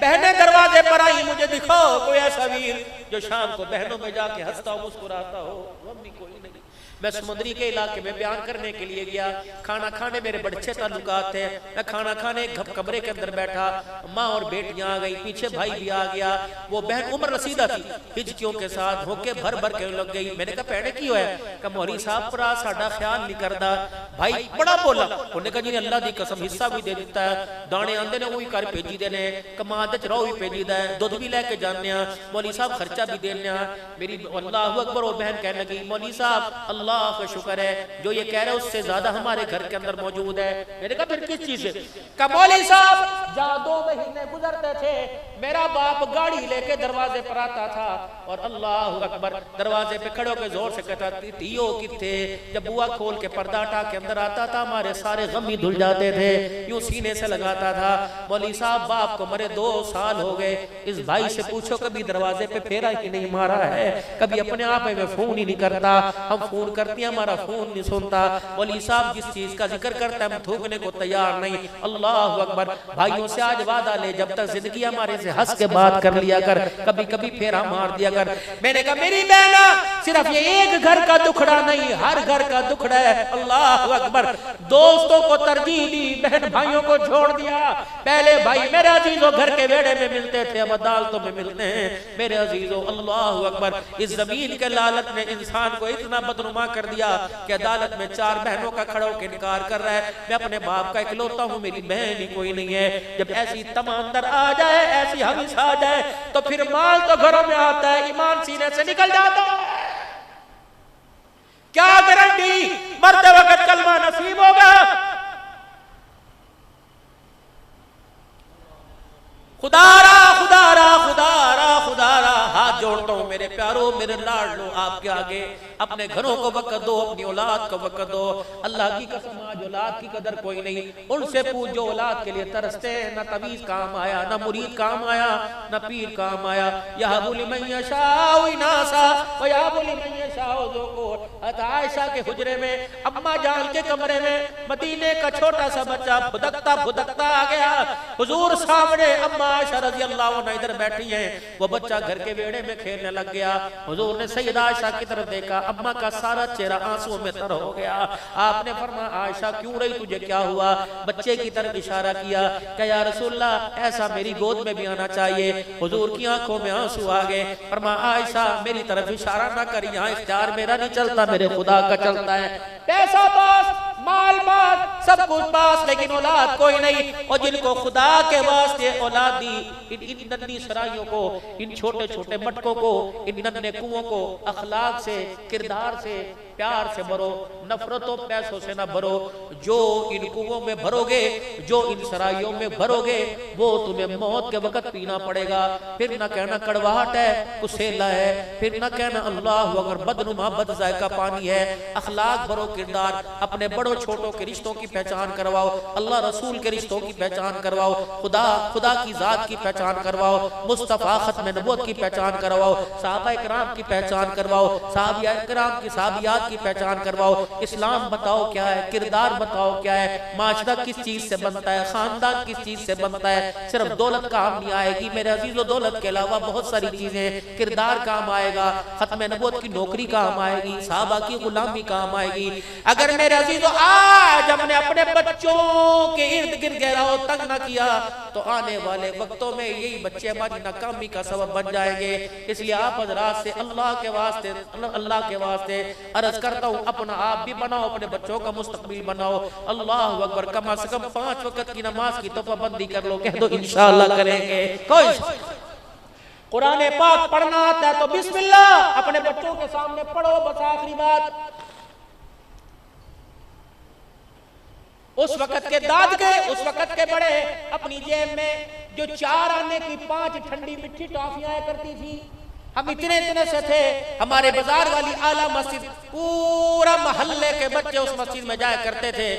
बहनें दरवाजे पर आई, मुझे दिखाओ कोई ऐसा वीर जो शाम को बहनों में जाके हंसता हो, मुस्कुराता हो। वो भी कोई नहीं। मैं समुद्री के इलाके में बयान करने के लिए गया, खाना खाने मेरे बड़े अच्छे ताल्लुकात थे। मैं खाना खाने कमरे के अंदर बैठा, माँ और बेटियां आ गई, पीछे भाई भी आ गया। वो बहन उम्र रसीदा थी, हिजकियों के साथ होके भर भर के लग गई। मैंने कहा भैने की है? कहा मौलवी साहब पर साडा ख्याल नहीं करता। भाई बड़ा बोला, उन्हें कहा जी अल्लाह दी कसम हिस्सा भी दे दिता है, दाने आंदे ने वो भी कर भेजी देने, कमाद च रहो भी भेजी दा है, दुध भी लेके जाने, मौलवी साहब खर्चा भी देने। मेरी अल्लाह अकबर। वो बहन कहने लगी मौलवी साहब अल्लाह का शुक्र है जो ये कह रहे उससे ज्यादा हमारे घर के अंदर मौजूद है। मैंने कहा फिर किस चीज से? कहा मौलवी साहब जहाँ 2 महीने गुजरते थे मेरा बाप गाड़ी लेके दरवाजे पर आता था और अल्लाह अकबर दरवाजे पे खड़े होकर जोर से कहता तियो किथे। जब बुआ खोल के पर्दा हटा के अंदर आता था हमारे सारे गम ही धुल जाते थे, यूं सीने से लगाता था। मौलवी साहब बाप को मरे 2 साल हो गए, इस भाई से पूछो कभी दरवाजे पे फेरा ही नहीं मारा है, कभी अपने आप में फोन ही नहीं करता, हम फोन करते हैं हमारा फोन नहीं सुनता। मौलवी साहब जिस चीज का जिक्र करता है हम थूकने को तैयार नहीं। अल्लाह अकबर। भाइयों से आज वादा ले जब तक जिंदगी हमारे से हंस के बात कर लिया कर, कभी कभी फेरा मार दिया कर। मैंने कहा मेरी बहना सिर्फ ये एक घर का दुखड़ा नहीं हर घर का दुखड़ा है। अल्लाह अकबर। दोस्तों को तरजीह दी, बहन भाइयों को छोड़ दिया। पहले भाई मेरे अजीजों घर के वेड़े में मिलते थे, अब अदालतों में मिलते हैं मेरे अजीजों। अल्लाह अकबर। इस जमीन के लालच ने इंसान को इतना बदनुमा कर दिया कि अदालत में 4 बहनों का खड़ा होकर इनकार कर रहा है, मैं अपने बाप का इकलौता हूँ, मेरी बहन ही कोई नहीं है। जब ऐसी तमाम अंदर आ जाए, ऐसी हविस आ जाए तो फिर माल तो घरों में आता है, ईमान सीने से निकल जाता है। क्या गारंटी मरते वक्त कलमा नसीब होगा? खुदारा खुदारा खुदारा खुदारा हाथ जोड़ता हूँ मेरे प्यारो मेरे लाडलो आपके आगे, अपने घरों को वक़्त दो, अपनी औलाद को वक़्त दो। अल्लाह की कसम आज औलाद की कदर कोई नहीं। उनसे पूछ जो औलाद के लिए तरसते हैं, ना तवीज़ काम आया, ना मुरीद काम आया, ना पीर काम आया। यहबु लिमन यशाउ इनासा व यहबु लिमन यशाउ ज़ुकुर। आयशा के हुजरे में अम्मा जान के कमरे में मदीने का छोटा सा बच्चा फुदकता फुदकता आ गया। हुजूर सामने अम्मा आयशा रज़ी अल्लाह अन्हा इधर बैठी है, वो बच्चा घर के वेड़े में खेलने लग गया। हुजूर ने सैयदा आयशा की तरफ देखा, अम्मा का सारा चेहरा आंसुओं में तर हो गया। आपने फरमाया आयशा क्यों रही, तुझे क्या हुआ? बच्चे की तरफ इशारा किया, क्या या रसूलल्लाह ऐसा मेरी गोद में भी आना चाहिए। हुजूर की आंखों में आंसू आ गए। फरमाया आयशा मेरी तरफ इशारा ना कर, यहाँ इख्तियार मेरा नहीं चलता, मेरे खुदा का चलता है। पैसा पास, माल पास, सब कुछ पास, लेकिन औलाद कोई नहीं। और जिनको खुदा के वास्ते औलाद दी, इन नन्ही सराइयों को, इन छोटे छोटे मटकों को, इन नन्हे कुओं को अखलाक से, किरदार से, प्यार से भरो, नफरतों पैसों से ना भरो। जो इन कुओं में भरोगे, जो इन सराइयों में भरोगे, वो तुम्हें मौत के वक्त पीना पड़ेगा। फिर ना कहना कड़वाहट है, कुसेला है, फिर ना कहना अल्लाह अगर बदनुमा बद जायका पानी है। अखलाक भरो, किरदार, अपने बड़ों छोटों के रिश्तों की पहचान करवाओ, अल्लाह रसूल के रिश्तों की पहचान करवाओ, खुदा की जात की पहचान करवाओ, मुस्तफा खत्म नबूवत की पहचान करवाओ, सहाबा इकराम की पहचान करवाओ, सहाबिया इकराम की सहाबियात की पहचान करवाओ। इस्लाम बताओ क्या है, किरदार बताओ क्या है, माशरा किस चीज से बनता है, खानदान किस चीज से बनता है। सिर्फ दौलत काम नहीं आएगी मेरे अजीजों, दौलत के अलावा बहुत सारी चीजें, किरदार काम आएगा, खत्म नबूवत की नौकरी काम आएगी, सहाबा की गुलामी काम आएगी। अगर मेरे अजीजों आज हमने अपने बच्चों के इर्द गिर्द घेराव तंग न किया तो आने वाले वक्तों में यही बच्चे हमारी नाकामी का सबब बन जाएंगे। इसलिए आप हजरात से अल्लाह के वास्ते अर्ज करता हूँ, अपना आप भी बनाओ, अपने बच्चों का मुस्तकबिल बनाओ। अल्लाह अकबर, कम से कम 5 वक्त की नमाज की तो पाबंदी कर लो, कह दो इंशाअल्लाह करेंगे। कोई कुरान पाक पढ़ना आता है तो बिस्मिल्लाह अपने बच्चों के सामने पढ़ो। बस आखिरी बात, उस वक्त के दाद के, उस वक्त के बड़े अपनी जेब में जो 4 आने की 5 ठंडी मिठी टॉफियां आया करती थी, हम इतने से थे, हमारे बाजार वाली आला मस्जिद पूरा मोहल्ले के बच्चे उस मस्जिद में जाया करते थे,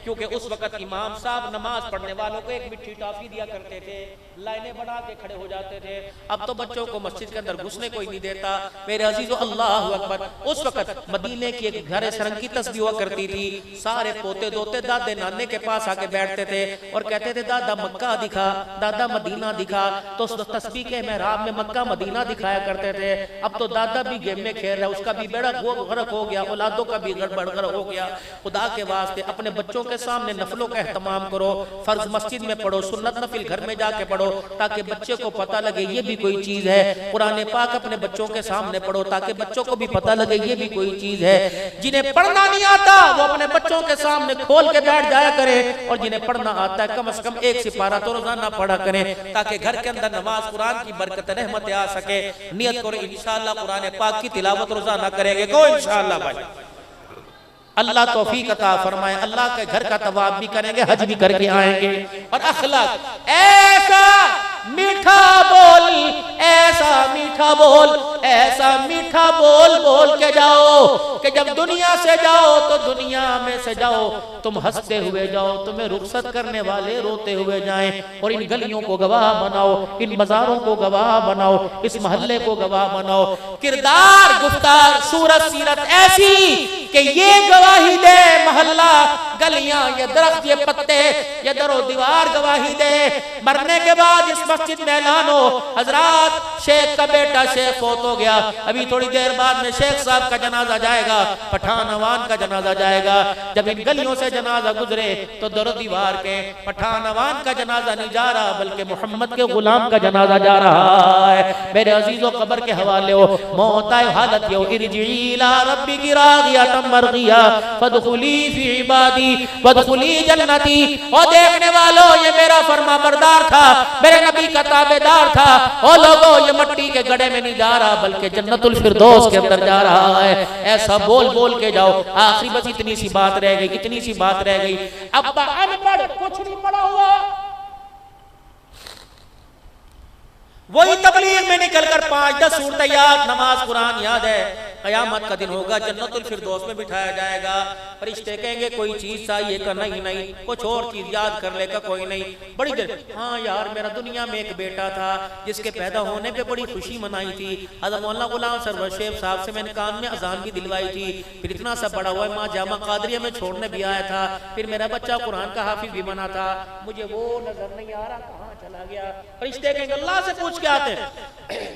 क्योंकि उस वक्त इमाम साहब नमाज पढ़ने वालों को एक मिठी टॉफी दिया करते थे, लाइनें बना के खड़े हो जाते थे। अब तो बच्चों को मस्जिद के अंदर घुसने कोई नहीं देता। मेरे अजीजों अल्लाह अकबर, उस वक्त मदीने की एक घर सरंग की तस्बीह हुआ करती थी। सारे पोते दोते दादे नाने के पास आके बैठते थे और कहते थे दादा मक्का दिखा, दादा मदीना दिखा। तो उस तस्बीह के मेहराब में मक्का मदीना दिखाया करते थे। अब तो दादा भी गेम में खेल रहा है, उसका भी बेड़ा गर्क हो गया, औलादों का भी गड़बड़ हो गया। खुदा के वास्ते अपने बच्चों के सामने नफलों का एहतमाम करो, फर्ज मस्जिद में पढ़ो, सुन्नत नफिल घर में जाके पढ़ो, ताकि बच्चे को पता लगे ये भी कोई चीज है। कुरान पाक अपने बच्चों के सामने पढ़ो ताकि बच्चों को भी पता लगे ये भी कोई चीज है। जिन्हें पढ़ना नहीं आता वो अपने बच्चों के सामने खोल के बैठ जाया करे, और जिन्हें पढ़ना आता है कम से कम 1 सिपारा तो रोजाना पढ़ा करें, ताकि घर के अंदर नमाज कुरान की बरकत रहमत आ सके। नियत करो इंशाअल्लाह कुरान पाक की तिलावत रोजाना करेंगे को इंशाअल्लाह भाई। अल्लाह तौफीक अता फरमाए। अल्लाह के घर का तवाफ भी करेंगे, हज भी करके आएंगे। और अखलाक, ऐसा मीठा बोल, ऐसा मीठा बोल, ऐसा मीठा बोल बोल के जाओ कि जब दुनिया से जाओ तो दुनिया में से जाओ तुम हंसते हुए जाओ, तुम्हें रुखसत करने वाले रोते हुए जाएं। और इन गलियों को गवाह बनाओ, इन बाजारों को गवाह बनाओ, इस मोहल्ले को गवाह बनाओ। किरदार, गुफ्तार, सूरत, सीरत ऐसी कि ये गवाही दे, मोहल्ला, गलियां, ये दरख्त, ये पत्ते, ये दरो दीवार गवाही दे। मरने के बाद इस मस्जिद में ऐलान हो, हजरात शेख का बेटा शेख फौत हो गया, अभी थोड़ी देर बाद में शेख साहब का जनाजा जाएगा, पठान अवान का जनाजा जाएगा। जब इन गलियों से जनाजा गुजरे तो दरो दीवार के पठान अवान का जनाजा नहीं जा रहा, बल्कि मोहम्मद के गुलाम का जनाजा जा रहा है। मेरे अजीजों कब्र के हवाले हो, मौत आए हालत हो, इरजी इला रब्बिकी रागियतम मरगिया फदखुली फी इबादी वदखुली जन्नती। और देखने वालों ये मेरा फरमा बरदार था, मेरे नबी का ताबेदार था। ओ लोगों ये मट्टी के गड्ढे में नहीं जा रहा बल्कि जन्नतुल फिरदौस के अंदर जा रहा है। ऐसा बोल बोल के जाओ। आखिरी बस इतनी सी बात रह गई, इतनी सी बात रह गई। अब्बा अनपढ़, कुछ नहीं पढ़ा हुआ, वही तबलीग में निकलकर 5-10 सूरत याद, नमाज कुरान याद है। कयामत का दिन होगा, जन्नतुल फिरदौस में बिठाया जाएगा। फरिश्ते कहेंगे कोई चीज चाहिए का, नहीं नहीं, कुछ और चीज याद कर लेगा, कोई नहीं। बड़ी देर, हाँ यार मेरा दुनिया में एक बेटा था जिसके पैदा होने पे बड़ी खुशी मनाई थी। हज़रत मौलाना गुलाम सरवर शेख साहब से मैंने कान में अजान भी दिलवाई थी। फिर इतना सा बड़ा हुआ, माँ जामा कादरिया में छोड़ने भी आया था। फिर मेरा बच्चा कुरान का हाफिज भी बना था, मुझे वो नजर नहीं आ रहा, कहाँ चला गया। फरिश्ते कहेंगे अल्लाह से पूछ के आते हैं,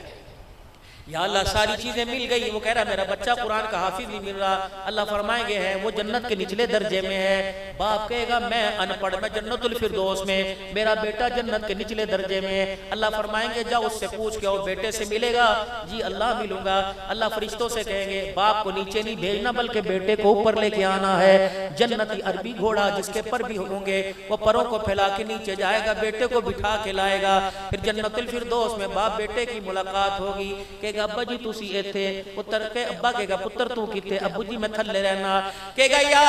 या अल्लाह सारी चीजें मिल गई, वो कह रहा मेरा बच्चा कुरान का हाफिज नहीं मिल रहा। अल्लाह फरमाएंगे हैं वो जन्नत के निचले दर्जे में है। बाप कहेगा मैं अनपढ़, मैं जन्नतुल फिरदौस में, मेरा बेटा जन्नत के निचले दर्जे में है। अल्लाह फरमाएंगे जाओ उससे पूछ के आओ, बेटे से मिलेगा, जी अल्लाह मिलूंगा। अल्लाह फरिश्तों से कहेंगे बाप को नीचे नहीं भेजना बल्कि बेटे को ऊपर लेके आना है। जन्नती अरबी घोड़ा जिसके पर भी होंगे वो परों को फैला के नीचे जाएगा, बेटे को बिठा के लाएगा। फिर जन्नतुल फिरदौस में बाप बेटे की मुलाकात होगी, कहेगा अब्बा जी तुसी इत्थे, पुत्र के अब्बा कहेगा पुत्र तू किथे, अब्बू जी मैं थल्ले रहना। कहेगा या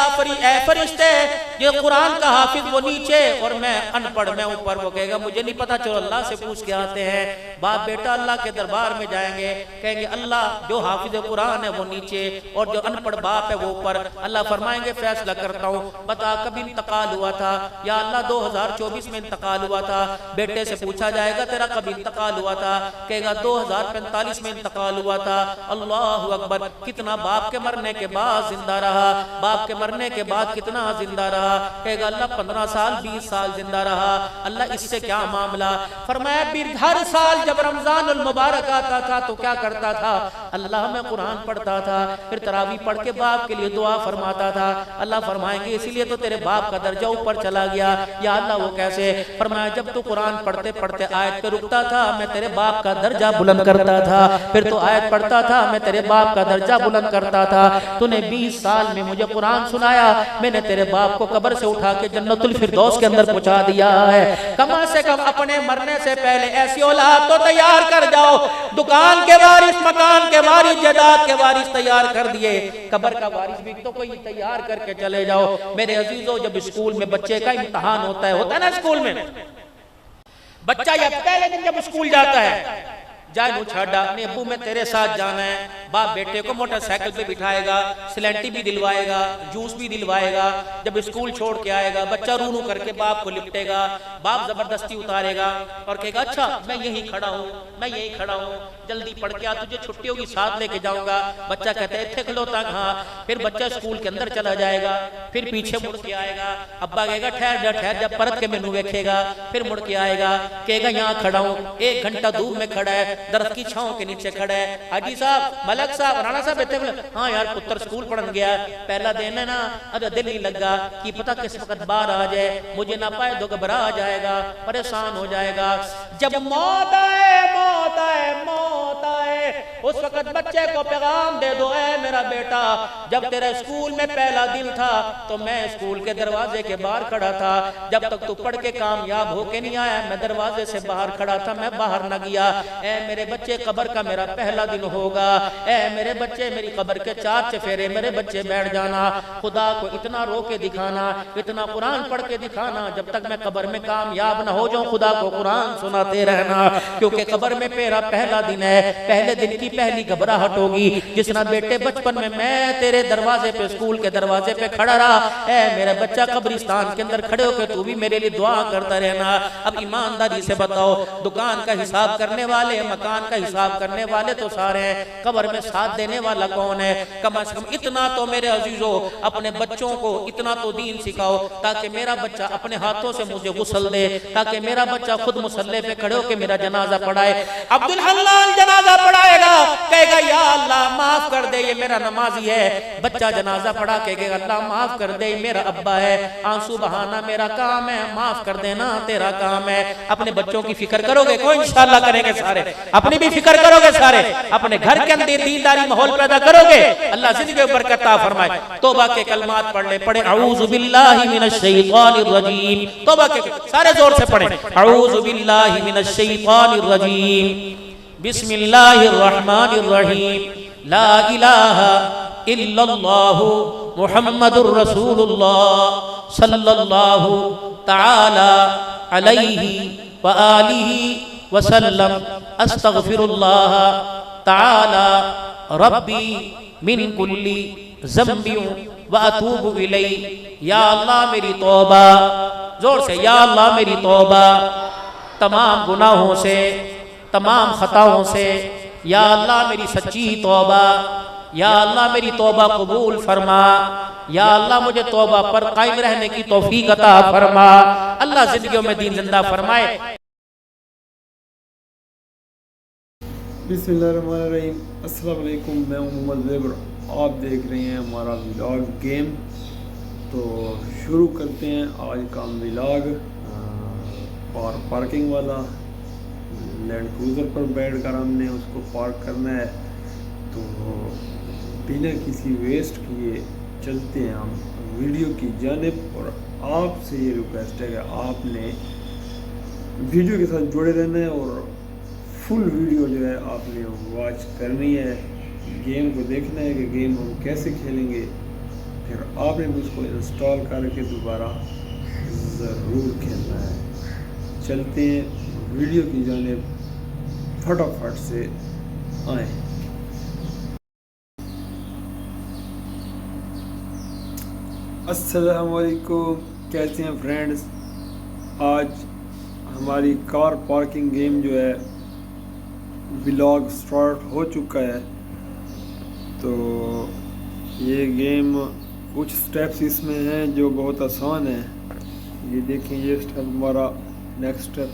फरिश्ते जो कुरान का हाफिज वो नीचे और मैं अनपढ़ मैं ऊपर। वो कहेगा मुझे नहीं पता, चलो अल्लाह से पूछ के आते हैं। बाप बेटा अल्लाह के दरबार में जाएंगे, कहेंगे अल्लाह जो हाफिज कुरान है वो नीचे और जो अनपढ़ बाप है वो ऊपर। अल्लाह फरमाएंगे फैसला करता हूँ, बता कब इंतकाल हुआ था? या अल्लाह 2024 में इंतकाल हुआ था। बेटे से पूछा जाएगा तेरा कब इंतकाल हुआ था? कहेगा 2045 में इंतकाल हुआ था। अल्लाह अकबर, कितना बाप के मरने के बाद जिंदा रहा, बाप के मरने के बाद कितना जिंदा रहा? कहेगा अल्लाह 15 साल 20 साल जिंदा रहा। अल्लाह इससे क्या मामला? फरमाया हर साल जब रमजानुल मुबारक आता था तो क्या करता था? अल्लाह मैं कुरान पढ़ता था, फिर तरावी पढ़ के बाप के लिए दुआ फरमाता था। अल्लाह फरमाएंगे इसीलिए तो तेरे बाप का दर्जा ऊपर चला गया। या अल्लाह वो कैसे? फरमाया जब तू कुरान पढ़ते पढ़ते आयत पे रुकता था मैं तेरे बाप का दर्जा बुलंद करता था, फिर तो आयत पढ़ता था मैं तेरे बाप का दर्जा बुलंद करता था। तूने 20 साल में मुझे कुरान सुनाया, मैंने तेरे बाप को कब्र से उठा के जन्नतुल फिरदौस के अंदर पहुंचा दिया है। कम से कम अपने मरने से पहले ऐसी औलाद तो तैयार कर जाओ, दुकान के वारिस, मकान के वारिस, जायदाद के वारिस तैयार कर दिए, कब्र का वारिस भी तो कोई तैयार करके चले जाओ। मेरे अजीजों, जब स्कूल में बच्चे का इम्तिहान होता है ना, स्कूल में बच्चा या पहले दिन जब स्कूल जाता है, जाए नु छाड़ा नहीं अब्बू मैं तेरे साथ जाना है। बाप बेटे को मोटरसाइकिल पे बिठाएगा, सिलेंटी भी दिलवाएगा, जूस भी दिलवाएगा। जब स्कूल छोड़ के आएगा बच्चा रू रू करके बाप को लिपटेगा, बाप जबरदस्ती उतारेगा और कहेगा अच्छा मैं यही खड़ा हूँ, मैं यही खड़ा हूँ, जल्दी पढ़ के आ, तुझे छुट्टी होगी साथ लेके जाऊंगा। बच्चा कहता है इत्थे खलोता कहाँ? फिर बच्चा स्कूल के अंदर चला जाएगा, फिर पीछे मुड़ के आएगा, अब्बा कहेगा ठहर जा, परत के मैनू देखेगा, फिर मुड़ के आएगा, कहेगा यहाँ खड़ा हूँ, 1 घंटा धूप में खड़ा है, दरख्त की छांव के नीचे खड़ा है। हाजी साहब, मलक साहब, राणा साहब इतने बोले हाँ यार पुत्र स्कूल पढ़न गया, पहला दिन है ना, अरे दिल नहीं लगा कि पता किस वक्त बाहर आ जाए, मुझे ना पाए तो घबरा जाएगा, परेशान हो जाएगा। जब मौत आए, मौत आए, मौत आए, उस वक्त बच्चे को पैगाम दे दो, ऐ मेरा बेटा जब तेरा स्कूल में पहला दिन था तो मैं स्कूल के दरवाजे के बाहर खड़ा था, जब तक तू पढ़ के कामयाब होके नहीं आया मैं दरवाजे से बाहर खड़ा था, मैं बाहर न गया। ऐ मेरे बच्चे कब्र का मेरा पहला दिन होगा, ऐ मेरे बच्चे मेरी कब्र के 4 चफेरे मेरे बच्चे बैठ जाना, खुदा को इतना रो के दिखाना, इतना कुरान पढ़ के दिखाना, जब तक मैं कब्र में कामयाब न हो जाऊं खुदा को कुरान सुनाते रहना, क्योंकि कब्र में मेरा पहला दिन है, पहले दिन की पहली घबराहट होगी। जिस ना बेटे बचपन में मैं तेरे दरवाजे पे, स्कूल के दरवाजे पे खड़ा रहा, ऐ मेरा बच्चा कब्रिस्तान के अंदर खड़े होकर तू भी मेरे लिए दुआ करता रहना। अब ईमानदारी से बताओ, दुकान का हिसाब करने वाले, मकान का हिसाब करने वाले तो सारे हैं, कब्र में साथ देने वाला कौन है? कम से कम इतना तो मेरे अजीजों अपने बच्चों को इतना तो दीन सिखाओ ताकि मेरा बच्चा अपने हाथों से मुझे गुस्ल दे, ताकि मेरा बच्चा खुद मुसल्ले पे खड़े होकर मेरा जनाजा पढ़ाए। अब्दुल हन्नान जनाजा पढ़ाएगा, कहेगा या अल्लाह माफ कर दे ये मेरा नमाजी है। बच्चा जनाजा पढ़ा के कहेगा अल्लाह माफ कर दे मेरा अब्बा है, आंसू बहाना मेरा काम है, माफ कर देना तेरा काम है। अपने बच्चों की फिक्र करोगे को इंशाअल्लाह करेंगे सारे, अपनी भी फिक्र करोगे सारे, अपने घर के अंदर दीनदारी माहौल पैदा करोगे, अल्लाह जिंदगी में बरकत अता फरमाए। तौबा के कलमात पढ़ ले, पढ़े औज़ु बिल्लाहि मिनश शैतानिर रजीम, तौबा के सारे जोर से पढ़े, औज़ु बिल्लाहि मिनश शैतानिर रजीम, बिस्मिल्लाहिर रहमानिर रहीम, ला इलाहा इल्लल्लाहु मुहम्मदुर रसूलुल्लाह सल्लल्लाहु तआला अलैहि व आलिहि वसल्लम, अस्तगफिरुल्लाह तआला रब्बी मिन कुल्ली ज़म्बिन व अतूबु इलैहि। या अल्लाह मेरी तौबा, जोर से या अल्लाह मेरी तौबा, तमाम गुनाहों से, तमाम खताओं से, या अल्लाह मेरी सच्ची तौबा, या अल्लाह मेरी तौबा कबूल फरमा, या अल्लाह मुझे तौबा पर कायम रहने की तौफीक अता फरमा, अल्लाह जिंदगियों में दीन जिंदा फरमाए। बिस्मिल्लाहिर्रहमानिर्रहीम, अस्सलाम वालेकुम, मैं हूं मोहम्मद ज़ेबर, आप देख रहे हैं हमारा व्लॉग गेम। तो शुरू करते हैं आज का व्लॉग। और पार्किंग वाला लैंड क्रूज़र पर बैठकर हमने उसको पार्क करना है, तो बिना किसी वेस्ट किए चलते हैं हम वीडियो की जानिब। और आपसे ये रिक्वेस्ट है कि आपने वीडियो के साथ जुड़े रहना है और फुल वीडियो जो है आपने वॉच करनी है, गेम को देखना है कि गेम हम कैसे खेलेंगे, फिर आपने भी उसको इंस्टॉल करके दोबारा ज़रूर खेलना है। चलते हैं वीडियो की जानिब, फटाफट से आए। अस्सलाम वालेकुम, कैसे हैं फ्रेंड्स। आज हमारी कार पार्किंग गेम जो है व्लॉग स्टार्ट हो चुका है। तो ये गेम कुछ स्टेप्स इसमें हैं जो बहुत आसान है। ये देखें, ये स्टेप हमारा नेक्स्ट स्टेप।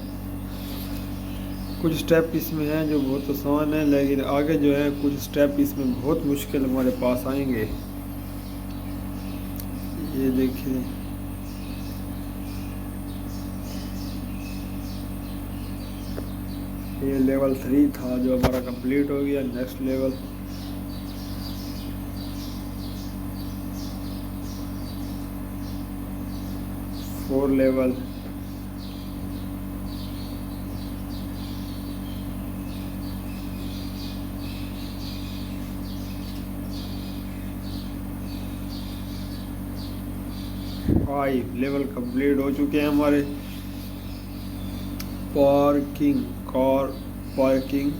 कुछ स्टेप इसमें हैं जो बहुत आसान है, लेकिन आगे जो है कुछ स्टेप इसमें बहुत मुश्किल हमारे पास आएंगे। ये देखिए, ये लेवल 3 था जो हमारा कंप्लीट हो गया। Next level, four level, five level complete हो चुके हैं हमारे। Parking, car parking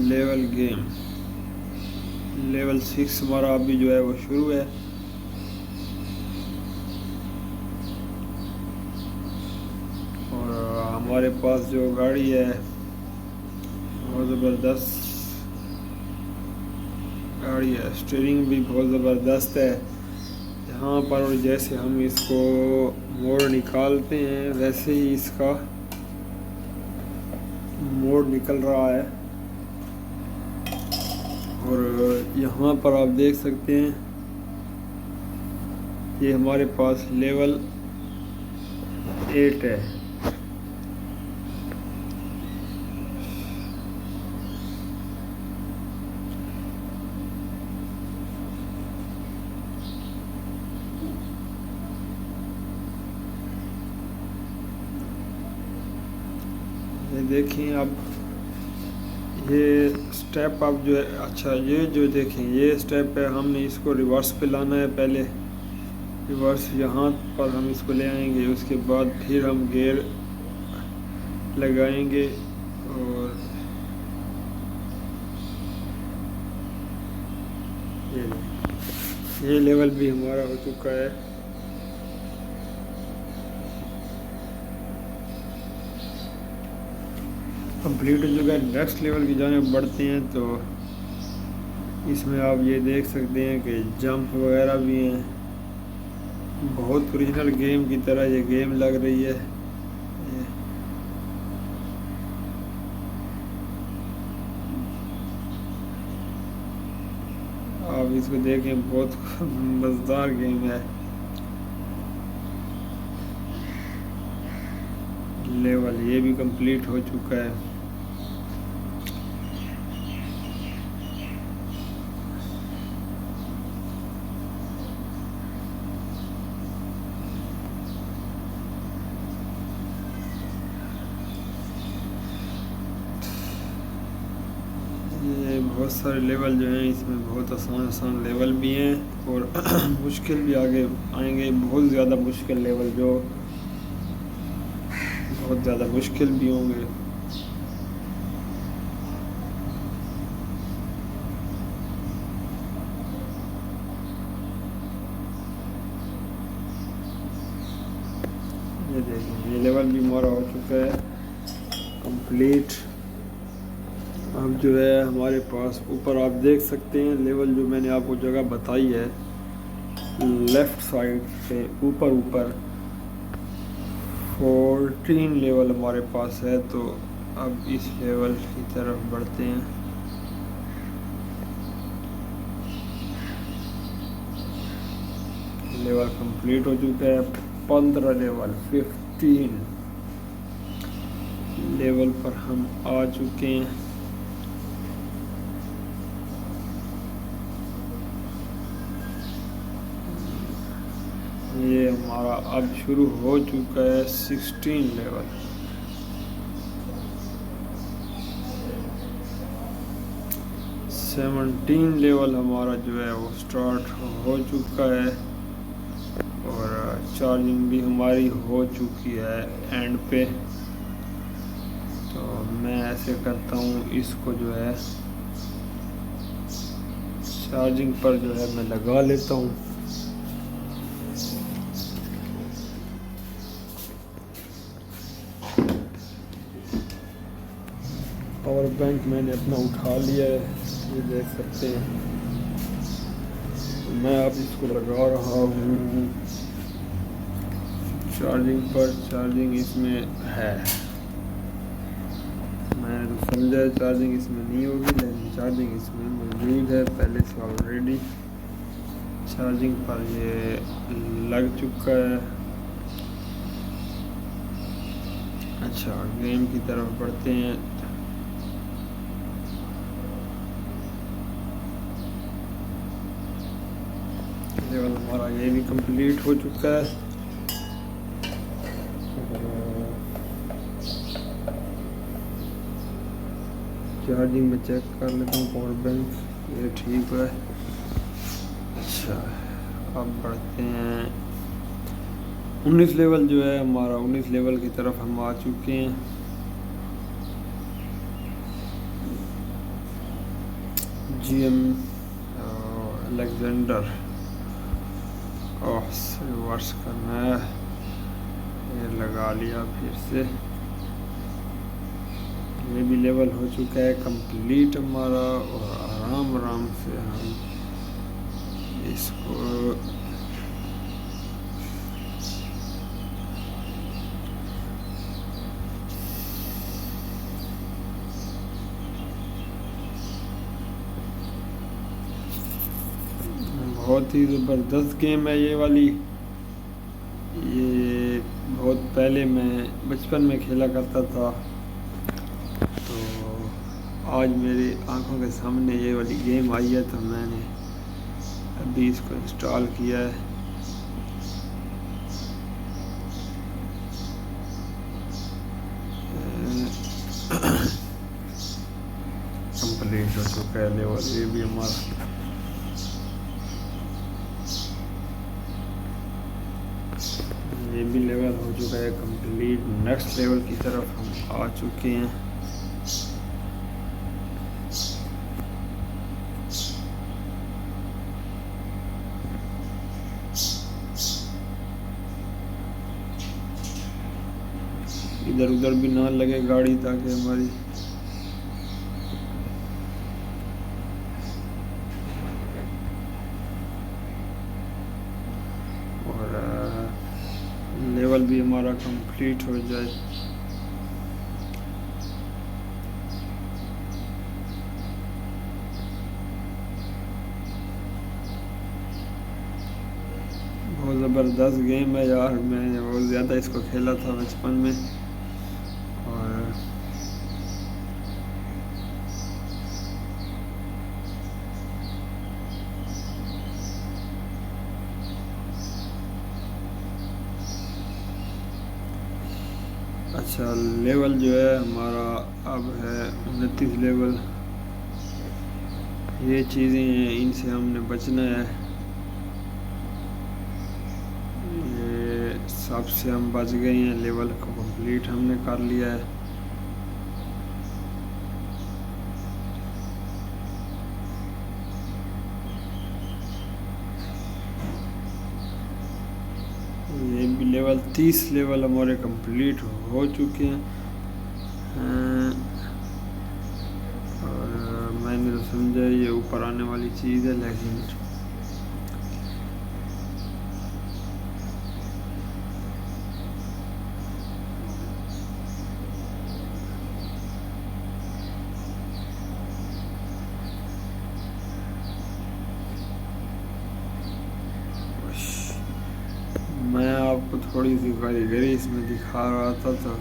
level game, level 6 हमारा अभी जो है वो शुरू है। और हमारे पास जो गाड़ी है बहुत ज़बरदस्त गाड़ी है, स्टीयरिंग भी बहुत ज़बरदस्त है। यहाँ पर और जैसे हम इसको मोड़ निकालते हैं वैसे ही इसका मोड़ निकल रहा है। और यहाँ पर आप देख सकते हैं ये हमारे पास लेवल 8 है। ये देखें, अब ये स्टेप अब जो है, अच्छा ये जो देखें ये स्टेप है, हमने इसको रिवर्स पे लाना है। पहले रिवर्स यहाँ पर हम इसको ले आएंगे, उसके बाद फिर हम गियर लगाएंगे। और ये लेवल भी हमारा हो चुका है। कंप्लीट हो चुका है। नेक्स्ट लेवल की जानिब बढ़ते हैं। तो इसमें आप ये देख सकते हैं कि जंप वगैरह भी हैं। बहुत ओरिजिनल गेम की तरह ये गेम लग रही है। आप इसको देखें, बहुत मज़ेदार गेम है। लेवल ये भी कंप्लीट हो चुका है। ये बहुत सारे लेवल जो हैं इसमें बहुत आसान आसान लेवल भी हैं और मुश्किल भी आगे आएंगे। बहुत ज़्यादा मुश्किल लेवल जो बहुत ज़्यादा मुश्किल भी होंगे। ये देखिए, ये लेवल भी हमारा हो चुका है कंप्लीट। अब जो है हमारे पास ऊपर आप देख सकते हैं लेवल जो मैंने आपको जगह बताई है, लेफ़्ट साइड से ऊपर 14 लेवल हमारे पास है। तो अब इस लेवल की तरफ बढ़ते हैं। लेवल कंप्लीट हो चुका है। 15 लेवल, 15 लेवल पर हम आ चुके हैं। ये हमारा अब शुरू हो चुका है 16 लेवल। 17 लेवल हमारा जो है वो स्टार्ट हो चुका है और चार्जिंग भी हमारी हो चुकी है एंड पे। तो मैं ऐसे करता हूँ, इसको जो है चार्जिंग पर जो है मैं लगा लेता हूँ। पावर बैंक मैंने अपना उठा लिया है, ये देख सकते हैं। मैं अब इसको लगा रहा हूँ चार्जिंग पर। चार्जिंग इसमें है, मैंने तो समझा चार्जिंग इसमें नहीं होगी, लेकिन चार्जिंग इसमें मौजूद है पहले से ऑलरेडी। चार्जिंग पर ये लग चुका है। अच्छा, गेम की तरफ बढ़ते हैं। लेवल हमारा ये भी कंप्लीट हो चुका है। चार्जिंग में चेक कर लेता हूँ पावर बैंक, ये ठीक है। अच्छा, अब बढ़ते हैं 19 लेवल जो है हमारा, 19 लेवल की तरफ हम आ चुके हैं। GM अलेक्जेंडर रिवर्स करना है, ये लगा लिया फिर से। ये भी लेवल हो चुका है कंप्लीट हमारा और आराम आराम से हम इसको बहुत ही ज़बरदस्त गेम है ये वाली। ये बहुत पहले मैं बचपन में खेला करता था, तो आज मेरी आंखों के सामने ये वाली गेम आई है, तो मैंने अभी इसको इंस्टॉल किया है। कंप्लीट हो चुका है लेवल ये भी हमारा। ये भी लेवल हो चुका है कंप्लीट। नेक्स्ट लेवल की तरफ हम आ चुके हैं। इधर उधर भी ना लगे गाड़ी, ताकि हमारी लेवल भी हमारा कंप्लीट हो जाए। बहुत ज़बरदस्त गेम है यार, मैंने बहुत ज़्यादा इसको खेला था बचपन में। और अच्छा, लेवल जो है हमारा अब है 29 लेवल। ये चीज़ें हैं, इनसे हमने बचना है। ये सबसे हम बच गए हैं, लेवल को कंप्लीट हमने कर लिया है। ये भी लेवल 30 लेवल हमारे कंप्लीट हो चुके हैं। और मैंने तो समझा ये ऊपर आने वाली चीज़ है, लेकिन मैं आपको थोड़ी सी कारीगरी इसमें दिखा रहा था। तो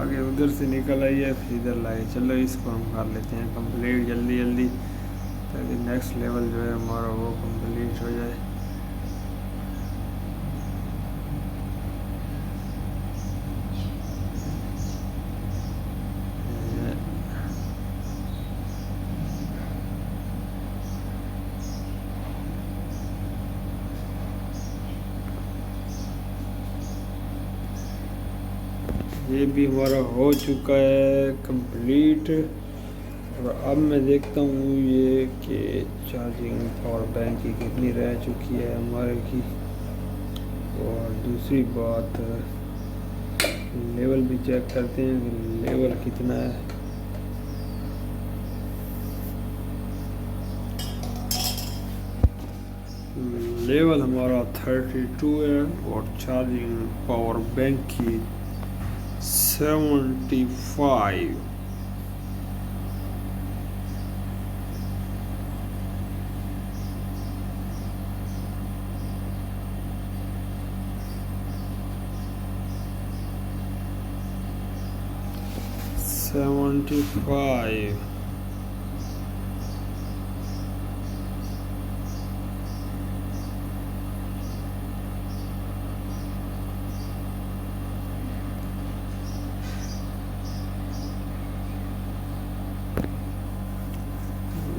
आगे उधर से निकल आई है, फिर इधर लाए। चलो इसको हम कर लेते हैं कंप्लीट जल्दी जल्दी, ताकि नेक्स्ट लेवल जो है हमारा वो कंप्लीट हो जाए। ये भी हमारा हो चुका है कंप्लीट। और अब मैं देखता हूँ ये कि चार्जिंग पावर बैंक की कितनी रह चुकी है हमारे की। और दूसरी बात, लेवल भी चेक करते हैं कि लेवल कितना है। लेवल हमारा 32 है और चार्जिंग पावर बैंक की 75।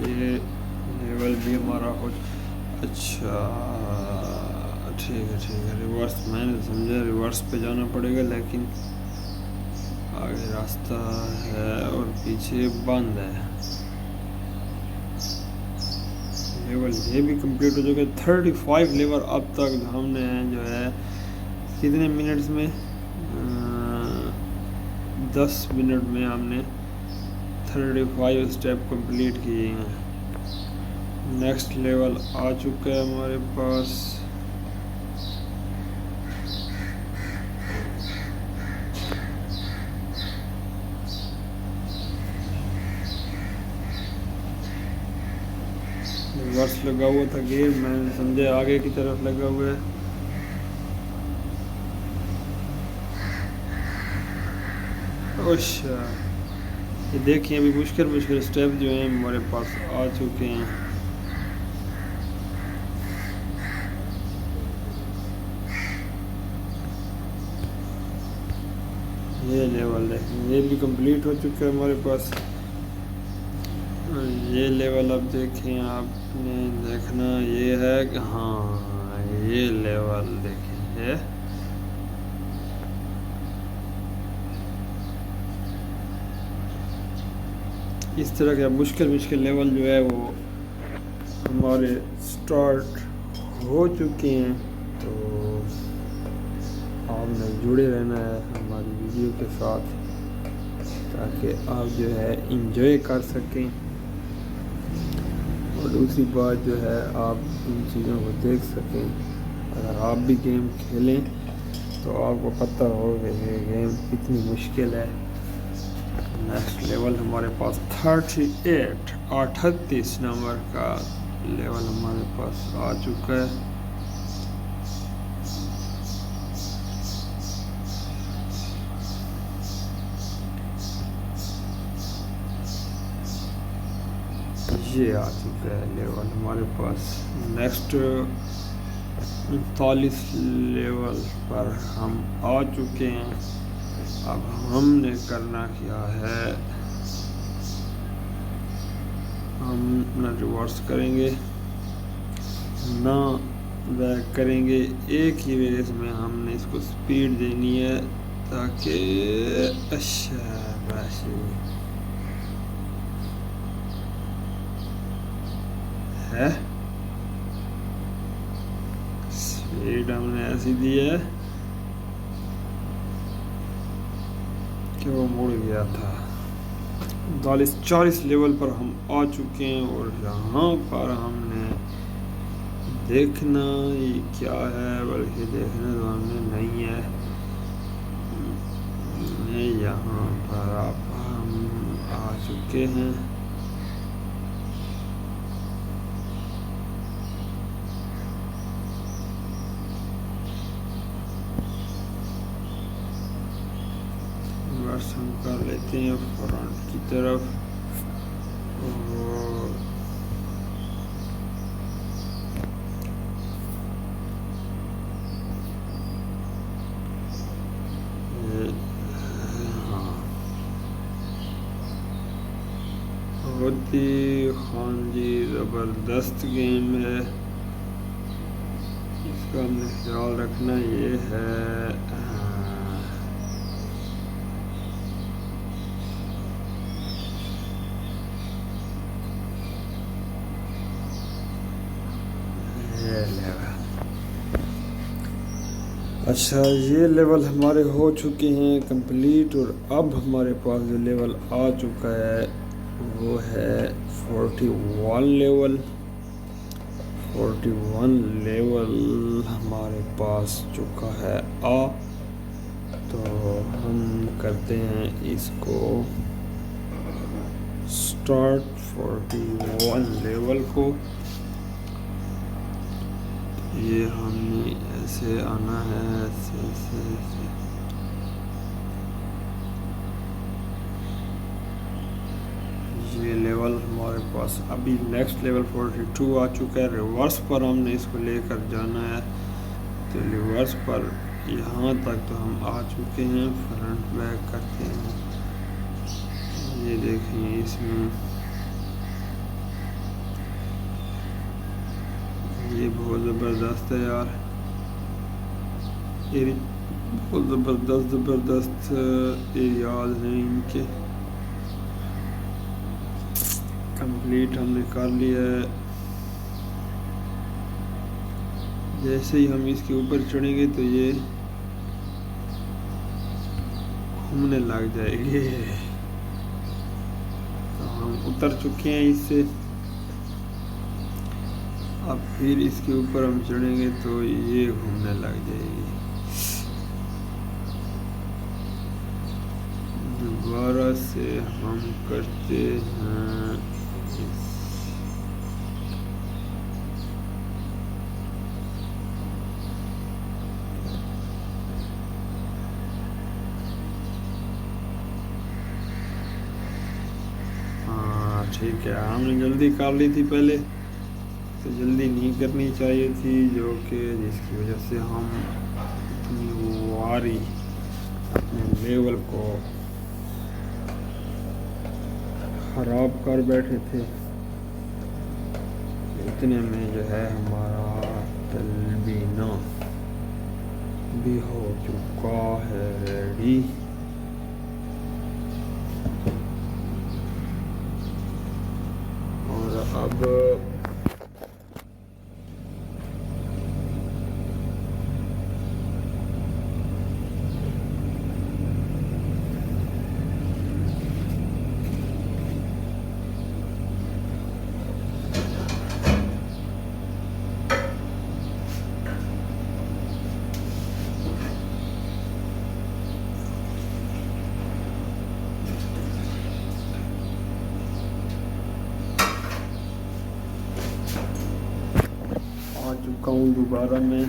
ये लेवल भी हमारा हो। अच्छा ठीक है रिवर्स, मैंने समझा रिवर्स पे जाना पड़ेगा, लेकिन आगे रास्ता है और पीछे बंद है। लेवल ये भी कंप्लीट हो चुका है। 35 लेवल अब तक हमने जो है कितने मिनट्स में 10 मिनट में हमने 35 स्टेप कंप्लीट किए हैं। नेक्स्ट लेवल आ चुका है हमारे पास। रिवर्स लगा हुआ था गियर, मैंने समझे आगे की तरफ लगा हुआ है। अच्छा ये देखिए अभी मुश्किल स्टेप जो हैं हमारे पास आ चुके हैं। ये लेवल देखें, ये भी कंप्लीट हो चुका है हमारे पास। ये लेवल अब देखें, आपने देखना ये है कि हाँ ये लेवल देखें है। इस तरह के मुश्किल लेवल जो है वो हमारे स्टार्ट हो चुके हैं। तो आपने जुड़े रहना है हमारी वीडियो के साथ, ताकि आप जो है इंजॉय कर सकें। और दूसरी बात जो है आप इन चीज़ों को देख सकें। अगर आप भी गेम खेलें तो आपको पता होगा ये गेम कितनी मुश्किल है। नेक्स्ट लेवल हमारे पास 38 नंबर का लेवल हमारे पास आ चुका है। ये आ चुका है लेवल हमारे पास। नेक्स्ट 39 लेवल पर हम आ चुके हैं। अब हमने करना क्या है, हम ना रिवर्स करेंगे ना बैक करेंगे, एक ही रेस में हमने इसको स्पीड देनी है ताकि अच्छा बस है। स्पीड हमने ऐसी दी है कि वो मुड़ गया था। 40 लेवल पर हम आ चुके हैं और यहाँ पर हमने देखना ये क्या है, बल्कि देखना तो हमने नहीं है। यहाँ पर हम आ चुके हैं। लेते हैं फ्रंट की तरफ। और हाँ, बहुत ही खान जी ज़बरदस्त गेम है, इसका हमने ख्याल रखना ये है। ये लेवल, अच्छा ये लेवल हमारे हो चुके हैं कंप्लीट। और अब हमारे पास जो लेवल आ चुका है वो है 41 लेवल। 41 लेवल हमारे पास चुका है आ। तो हम करते हैं इसको स्टार्ट 41 लेवल को। ये हमने ऐसे आना है, ऐसे। ये लेवल हमारे पास अभी नेक्स्ट लेवल 42 आ चुका है। रिवर्स पर हमने इसको लेकर जाना है, तो रिवर्स पर यहाँ तक तो हम आ चुके हैं। फ्रंट बैक करते हैं, ये देखें इसमें ये बहुत ज़बरदस्त है यार, ये बहुत ज़बरदस्त एरियाज हैं इनके। कंप्लीट हमने कर लिया है। जैसे ही हम इसके ऊपर चढ़ेंगे तो ये घूमने लग जाएगी। तो हम उतर चुके हैं इससे। अब फिर इसके ऊपर हम चढ़ेंगे तो ये घूमने लग जाएगी। दोबारा से हम करते हैं हाँ ठीक है, हमने जल्दी कर ली थी पहले, तो जल्दी नहीं करनी चाहिए थी, जो कि जिसकी वजह से हम अपनी वारी अपने लेवल को ख़राब कर बैठे थे। इतने में जो है हमारा तलबीना भी हो चुका है रेडी। और अब आ चुका हूँ दोबारा मैं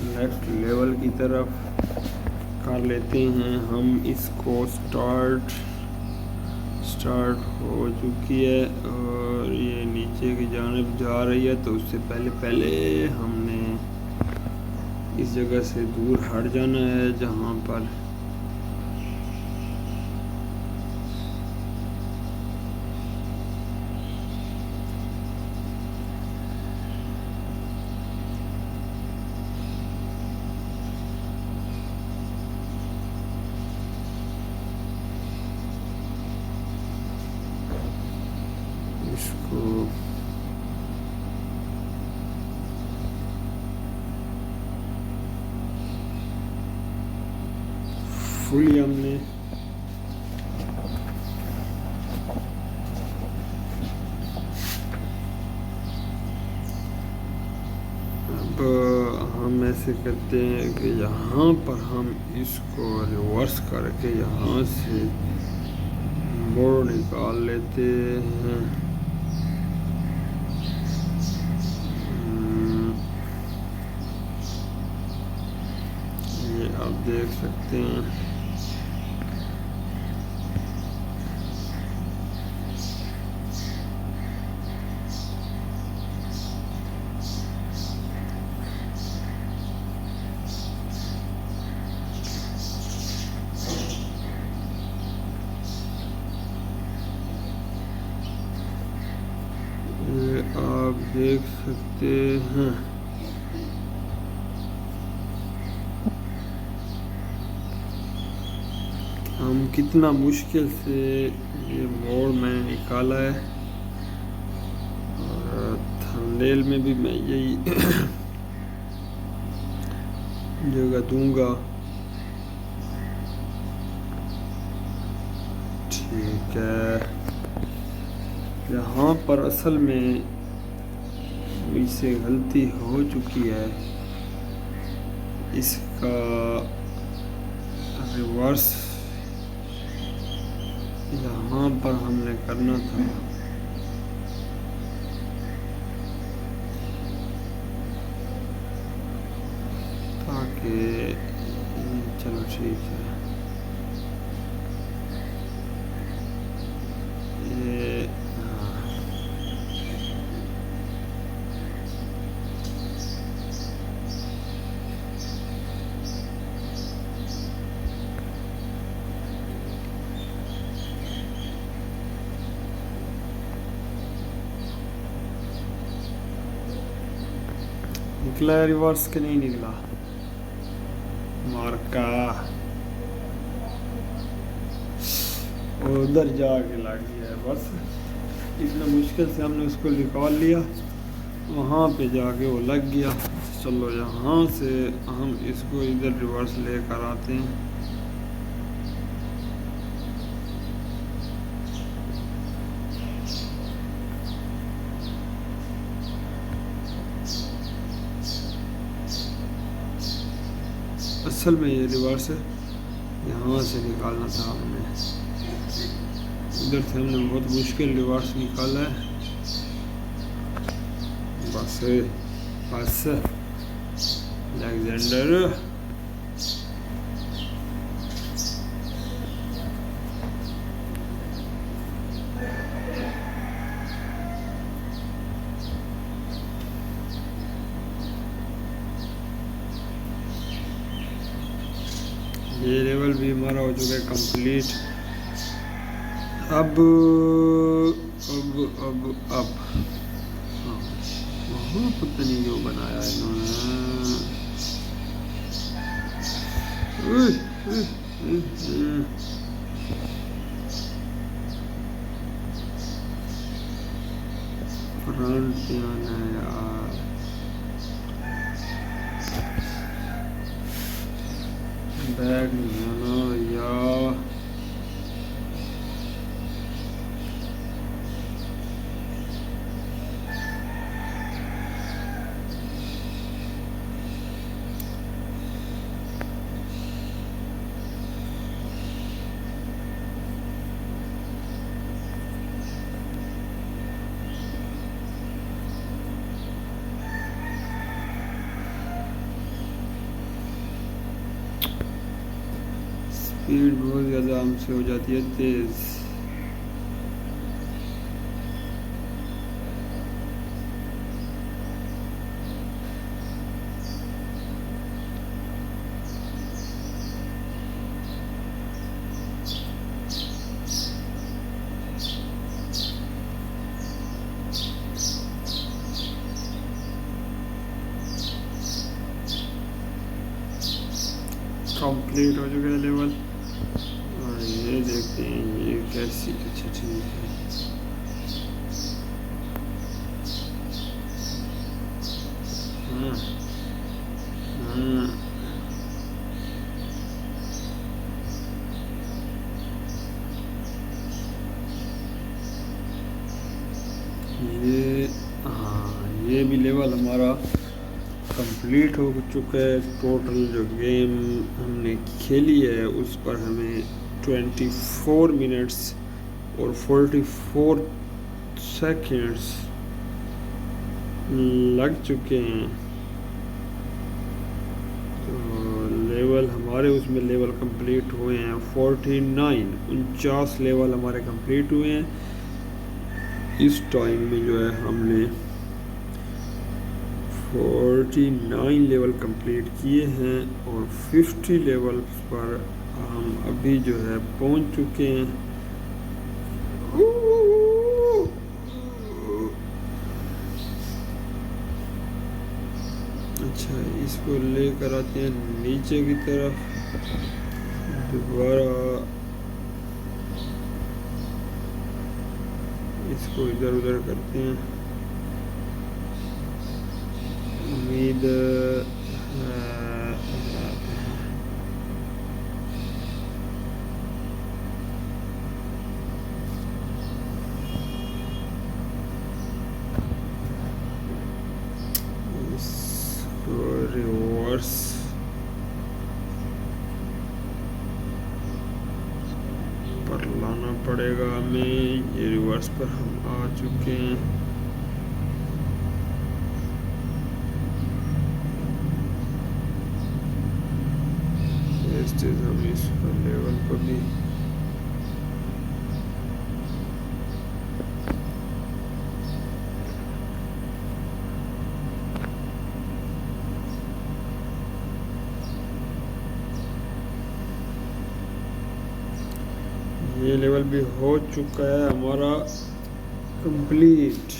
नेक्स्ट लेवल की तरफ। कर लेते हैं हम इसको स्टार्ट हो चुकी है और ये नीचे की जानिब जा रही है। तो उससे पहले हमने इस जगह से दूर हट जाना है जहाँ पर इसको फुली हमने अब हम ऐसे करते हैं कि यहाँ पर हम इसको रिवर्स करके यहाँ से मोड़ निकाल लेते हैं। ये आप देख सकते हैं आप देख सकते हैं हम कितना मुश्किल से ये मोड़ मैंने निकाला है, और थंबनेल में भी मैं यही जगह दूंगा। ठीक है, यहाँ पर असल में मुझसे गलती हो चुकी है, इसका रिवर्स यहाँ पर हमने करना था। ताकि चलो ठीक है, ये निकला रिवर्स के नहीं निकला मार्का, उधर जाके लग गया है। बस इतना मुश्किल से हमने उसको निकाल लिया, वहाँ पे जाके वो लग गया। चलो यहाँ से हम इसको इधर रिवर्स लेकर आते हैं। असल में ये रिवर्स यहाँ से निकालना था हमने, इधर से हमने बहुत मुश्किल रिवर्स निकाला है। बस बस अलेक्जेंडर ये लेवल भी हमारा हो चुका है कंप्लीट। अब हाँ, वहाँ पता नहीं जो बनाया इन्होंने। फ्रंट आना है यार, बैग नहीं आना यार। स्पीड बहुत ज़्यादा हमसे हो जाती है तेज़। कंप्लीट हो चुका है लेवल, और ये देखते हैं ये कैसी। अच्छा ठीक है, हाँ हाँ ये, हाँ ये भी लेवल हमारा कंप्लीट हो चुका है। टोटल जो गेम हमने खेली है उस पर हमें 24 मिनट्स और 44 सेकेंड्स लग चुके हैं। तो लेवल हमारे उसमें लेवल कंप्लीट हुए हैं 49 लेवल हमारे कंप्लीट हुए हैं। इस टाइम में जो है हमने 49 लेवल कंप्लीट किए हैं, और 50 लेवल्स पर हम अभी जो है पहुंच चुके हैं। इसको लेकर आते हैं नीचे की तरफ, दोबारा इसको इधर उधर करते हैं। उम्मीद रिवर्स पर लाना पड़ेगा हमें। ये रिवर्स पर हम आ चुके हैं। हम इस लेवल पर भी ये लेवल भी हो चुका है हमारा कंप्लीट।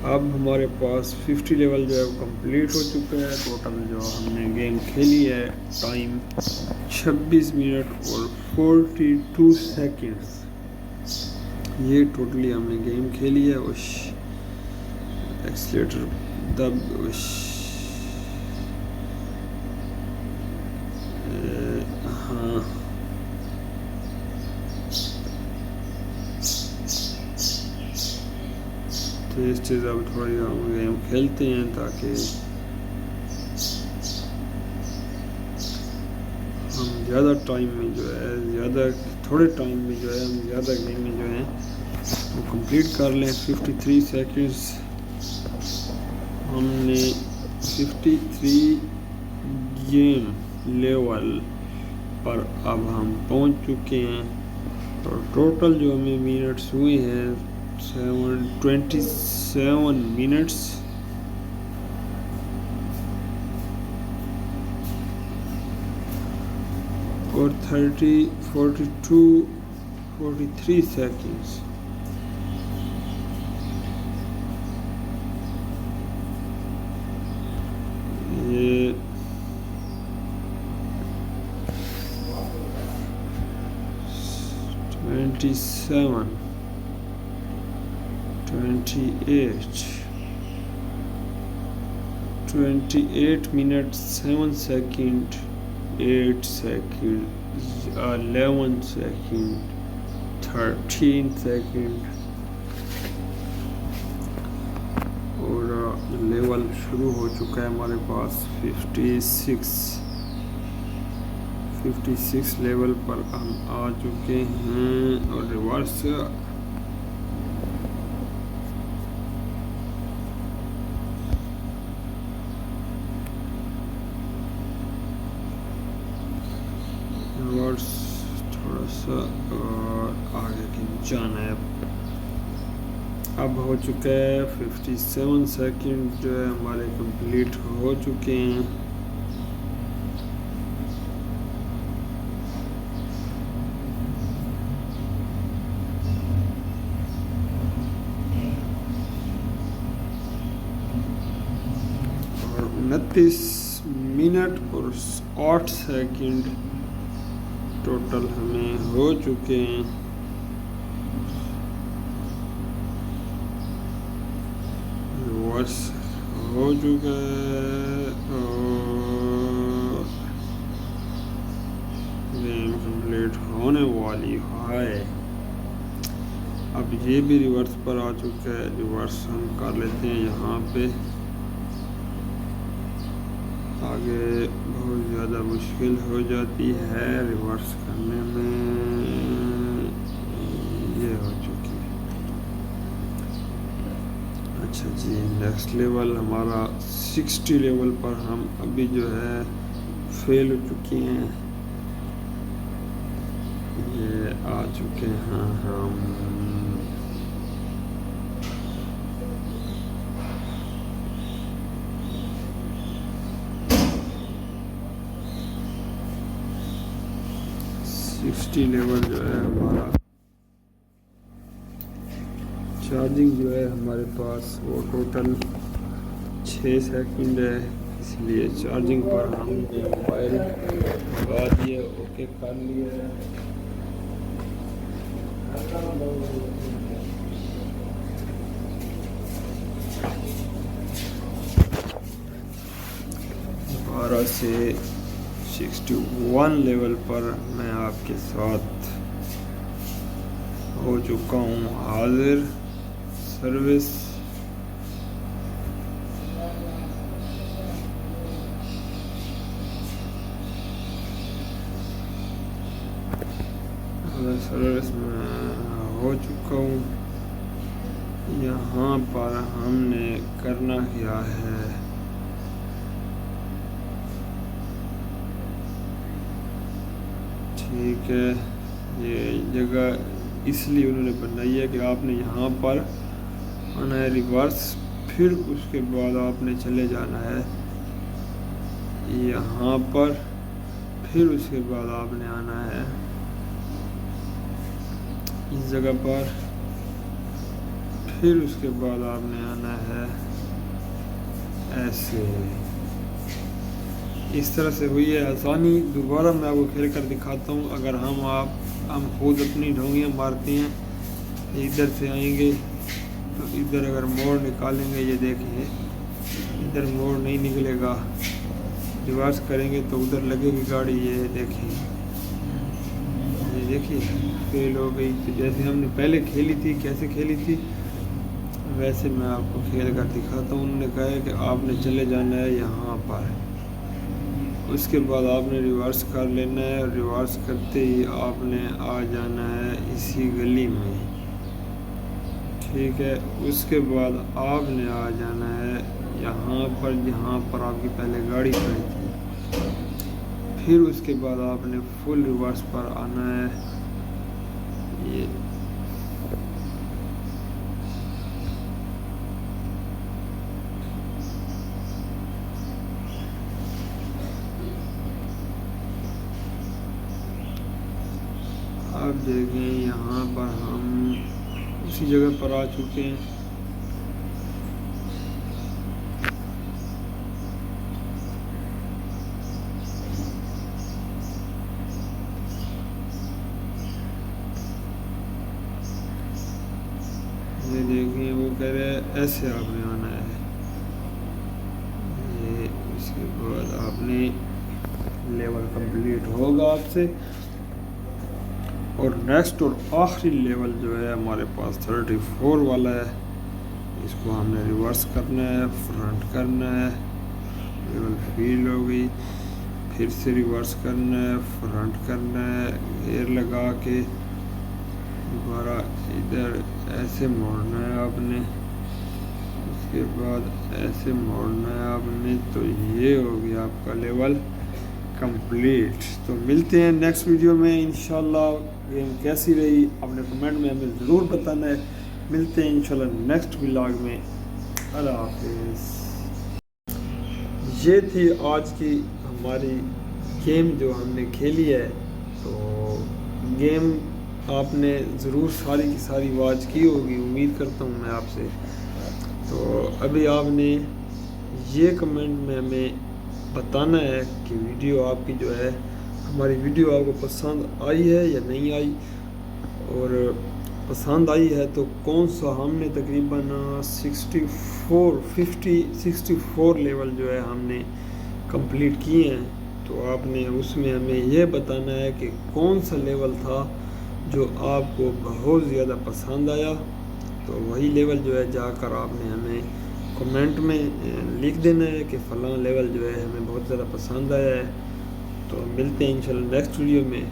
अब हमारे पास 50 लेवल जो है वो कंप्लीट हो चुका है। टोटल जो हमने गेम खेली है टाइम 26 मिनट और 42 सेकंड्स। ये टोटली हमने गेम खेली है। उश एक्सीलेटर दब, उश हाँ इस चीज़ अब थोड़ी हम गेम खेलते हैं ताकि हम ज़्यादा टाइम में जो है थोड़े टाइम में जो है हम ज़्यादा गेम में जो है वो कंप्लीट कर लें। 53 सेकंड्स हमने 53 गेम लेवल पर अब हम पहुंच चुके हैं और टोटल जो हमें मिनट्स हुए हैं 27 मिनट्स और 43 सेकंड्स। ये 28 minutes 7 second 8 second 11 second 13 second और लेवल शुरू हो चुका है हमारे पास 56 लेवल पर हम आ चुके हैं और रिवर्स थोड़ा सा और आगे की जाना है। अब हो चुका है 57 सेकंड जो है हमारे कंप्लीट हो चुके हैं। और 29 मिनट और 8 सेकंड टोटल हमें हो चुके हैं। रिवर्स हो चुका है और गेम कंप्लीट होने वाली है। अब ये भी रिवर्स पर आ चुका है। रिवर्स हम कर लेते हैं यहाँ पे। आगे बहुत ज़्यादा मुश्किल हो जाती है रिवर्स करने में। ये हो चुकी है। अच्छा जी, नेक्स्ट लेवल हमारा 60 लेवल पर हम अभी जो है फेल हो चुके हैं। ये आ चुके हैं हम 60 लेवल जो है हमारा चार्जिंग जो है हमारे पास वो टोटल 6 सेकंड है। इसलिए चार्जिंग पर हमने मोबाइल लगा दिए, ओके कर लिए। बारह से 61 लेवल पर मैं आपके साथ हो चुका हूँ हाजिर। सर्विस में हो चुका हूँ। यहाँ पर हमने करना क्या है, ठीक है, ये जगह इसलिए उन्होंने बनाई है कि आपने यहाँ पर आना है रिवर्स, फिर उसके बाद आपने चले जाना है यहाँ पर, फिर उसके बाद आपने आना है इस जगह पर, फिर उसके बाद आपने आना है ऐसे। इस तरह से हुई है आसानी। दोबारा मैं आपको खेल कर दिखाता हूँ। अगर हम खुद अपनी ढोंगियाँ मारते हैं, इधर से आएंगे तो इधर अगर मोड़ निकालेंगे, ये देखिए इधर मोड़ नहीं निकलेगा, रिवर्स करेंगे तो उधर लगेगी गाड़ी, ये देखिए फेल हो गई। तो जैसे हमने पहले खेली थी, कैसे खेली थी वैसे मैं आपको खेल कर दिखाता हूँ। उन्होंने कहा है कि आपने चले जाना है यहाँ पर, उसके बाद आपने रिवर्स कर लेना है, रिवर्स करते ही आपने आ जाना है इसी गली में, ठीक है। उसके बाद आपने आ जाना है यहाँ पर, जहाँ पर आपकी पहले गाड़ी खड़ी थी। फिर उसके बाद आपने फुल रिवर्स पर आना है, ये आप देखें यहाँ पर हम उसी जगह पर आ चुके हैं। ये देखें वो कह रहे हैं ऐसे आपने आना है, ये उसके बाद आपने लेवल कंप्लीट होगा आपसे। और नेक्स्ट और आखिरी लेवल जो है हमारे पास 34 वाला है, इसको हमने रिवर्स करना है, फ्रंट करना है, लेवल फील हो गई, फिर से रिवर्स करना है, फ्रंट करना है, एयर लगा के दोबारा इधर ऐसे मोड़ना है आपने, उसके बाद ऐसे मोड़ना है आपने। तो ये हो गया आपका लेवल कंप्लीट। तो मिलते हैं नेक्स्ट वीडियो में इंशाल्लाह। गेम कैसी रही आपने कमेंट में हमें ज़रूर बताना है। मिलते हैं इंशाल्लाह नेक्स्ट व्लॉग में। अल्लाह हाफिज़। ये थी आज की हमारी गेम जो हमने खेली है। तो गेम आपने ज़रूर सारी की सारी वॉच की होगी, उम्मीद करता हूँ मैं आपसे। तो अभी आपने ये कमेंट में हमें बताना है कि वीडियो आपकी जो है, हमारी वीडियो आपको पसंद आई है या नहीं आई, और पसंद आई है तो कौन सा, हमने तकरीबन 64 लेवल जो है हमने कंप्लीट किए हैं। तो आपने उसमें हमें यह बताना है कि कौन सा लेवल था जो आपको बहुत ज़्यादा पसंद आया। तो वही लेवल जो है जाकर आपने हमें कमेंट में लिख देना है कि फ़लाँ लेवल जो है हमें बहुत ज़्यादा पसंद आया है। तो मिलते हैं इंशाल्लाह नेक्स्ट वीडियो में।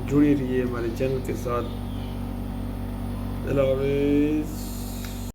जुड़े रहिए हमारे चैनल के साथ। अल्लाह हाफ़िज़।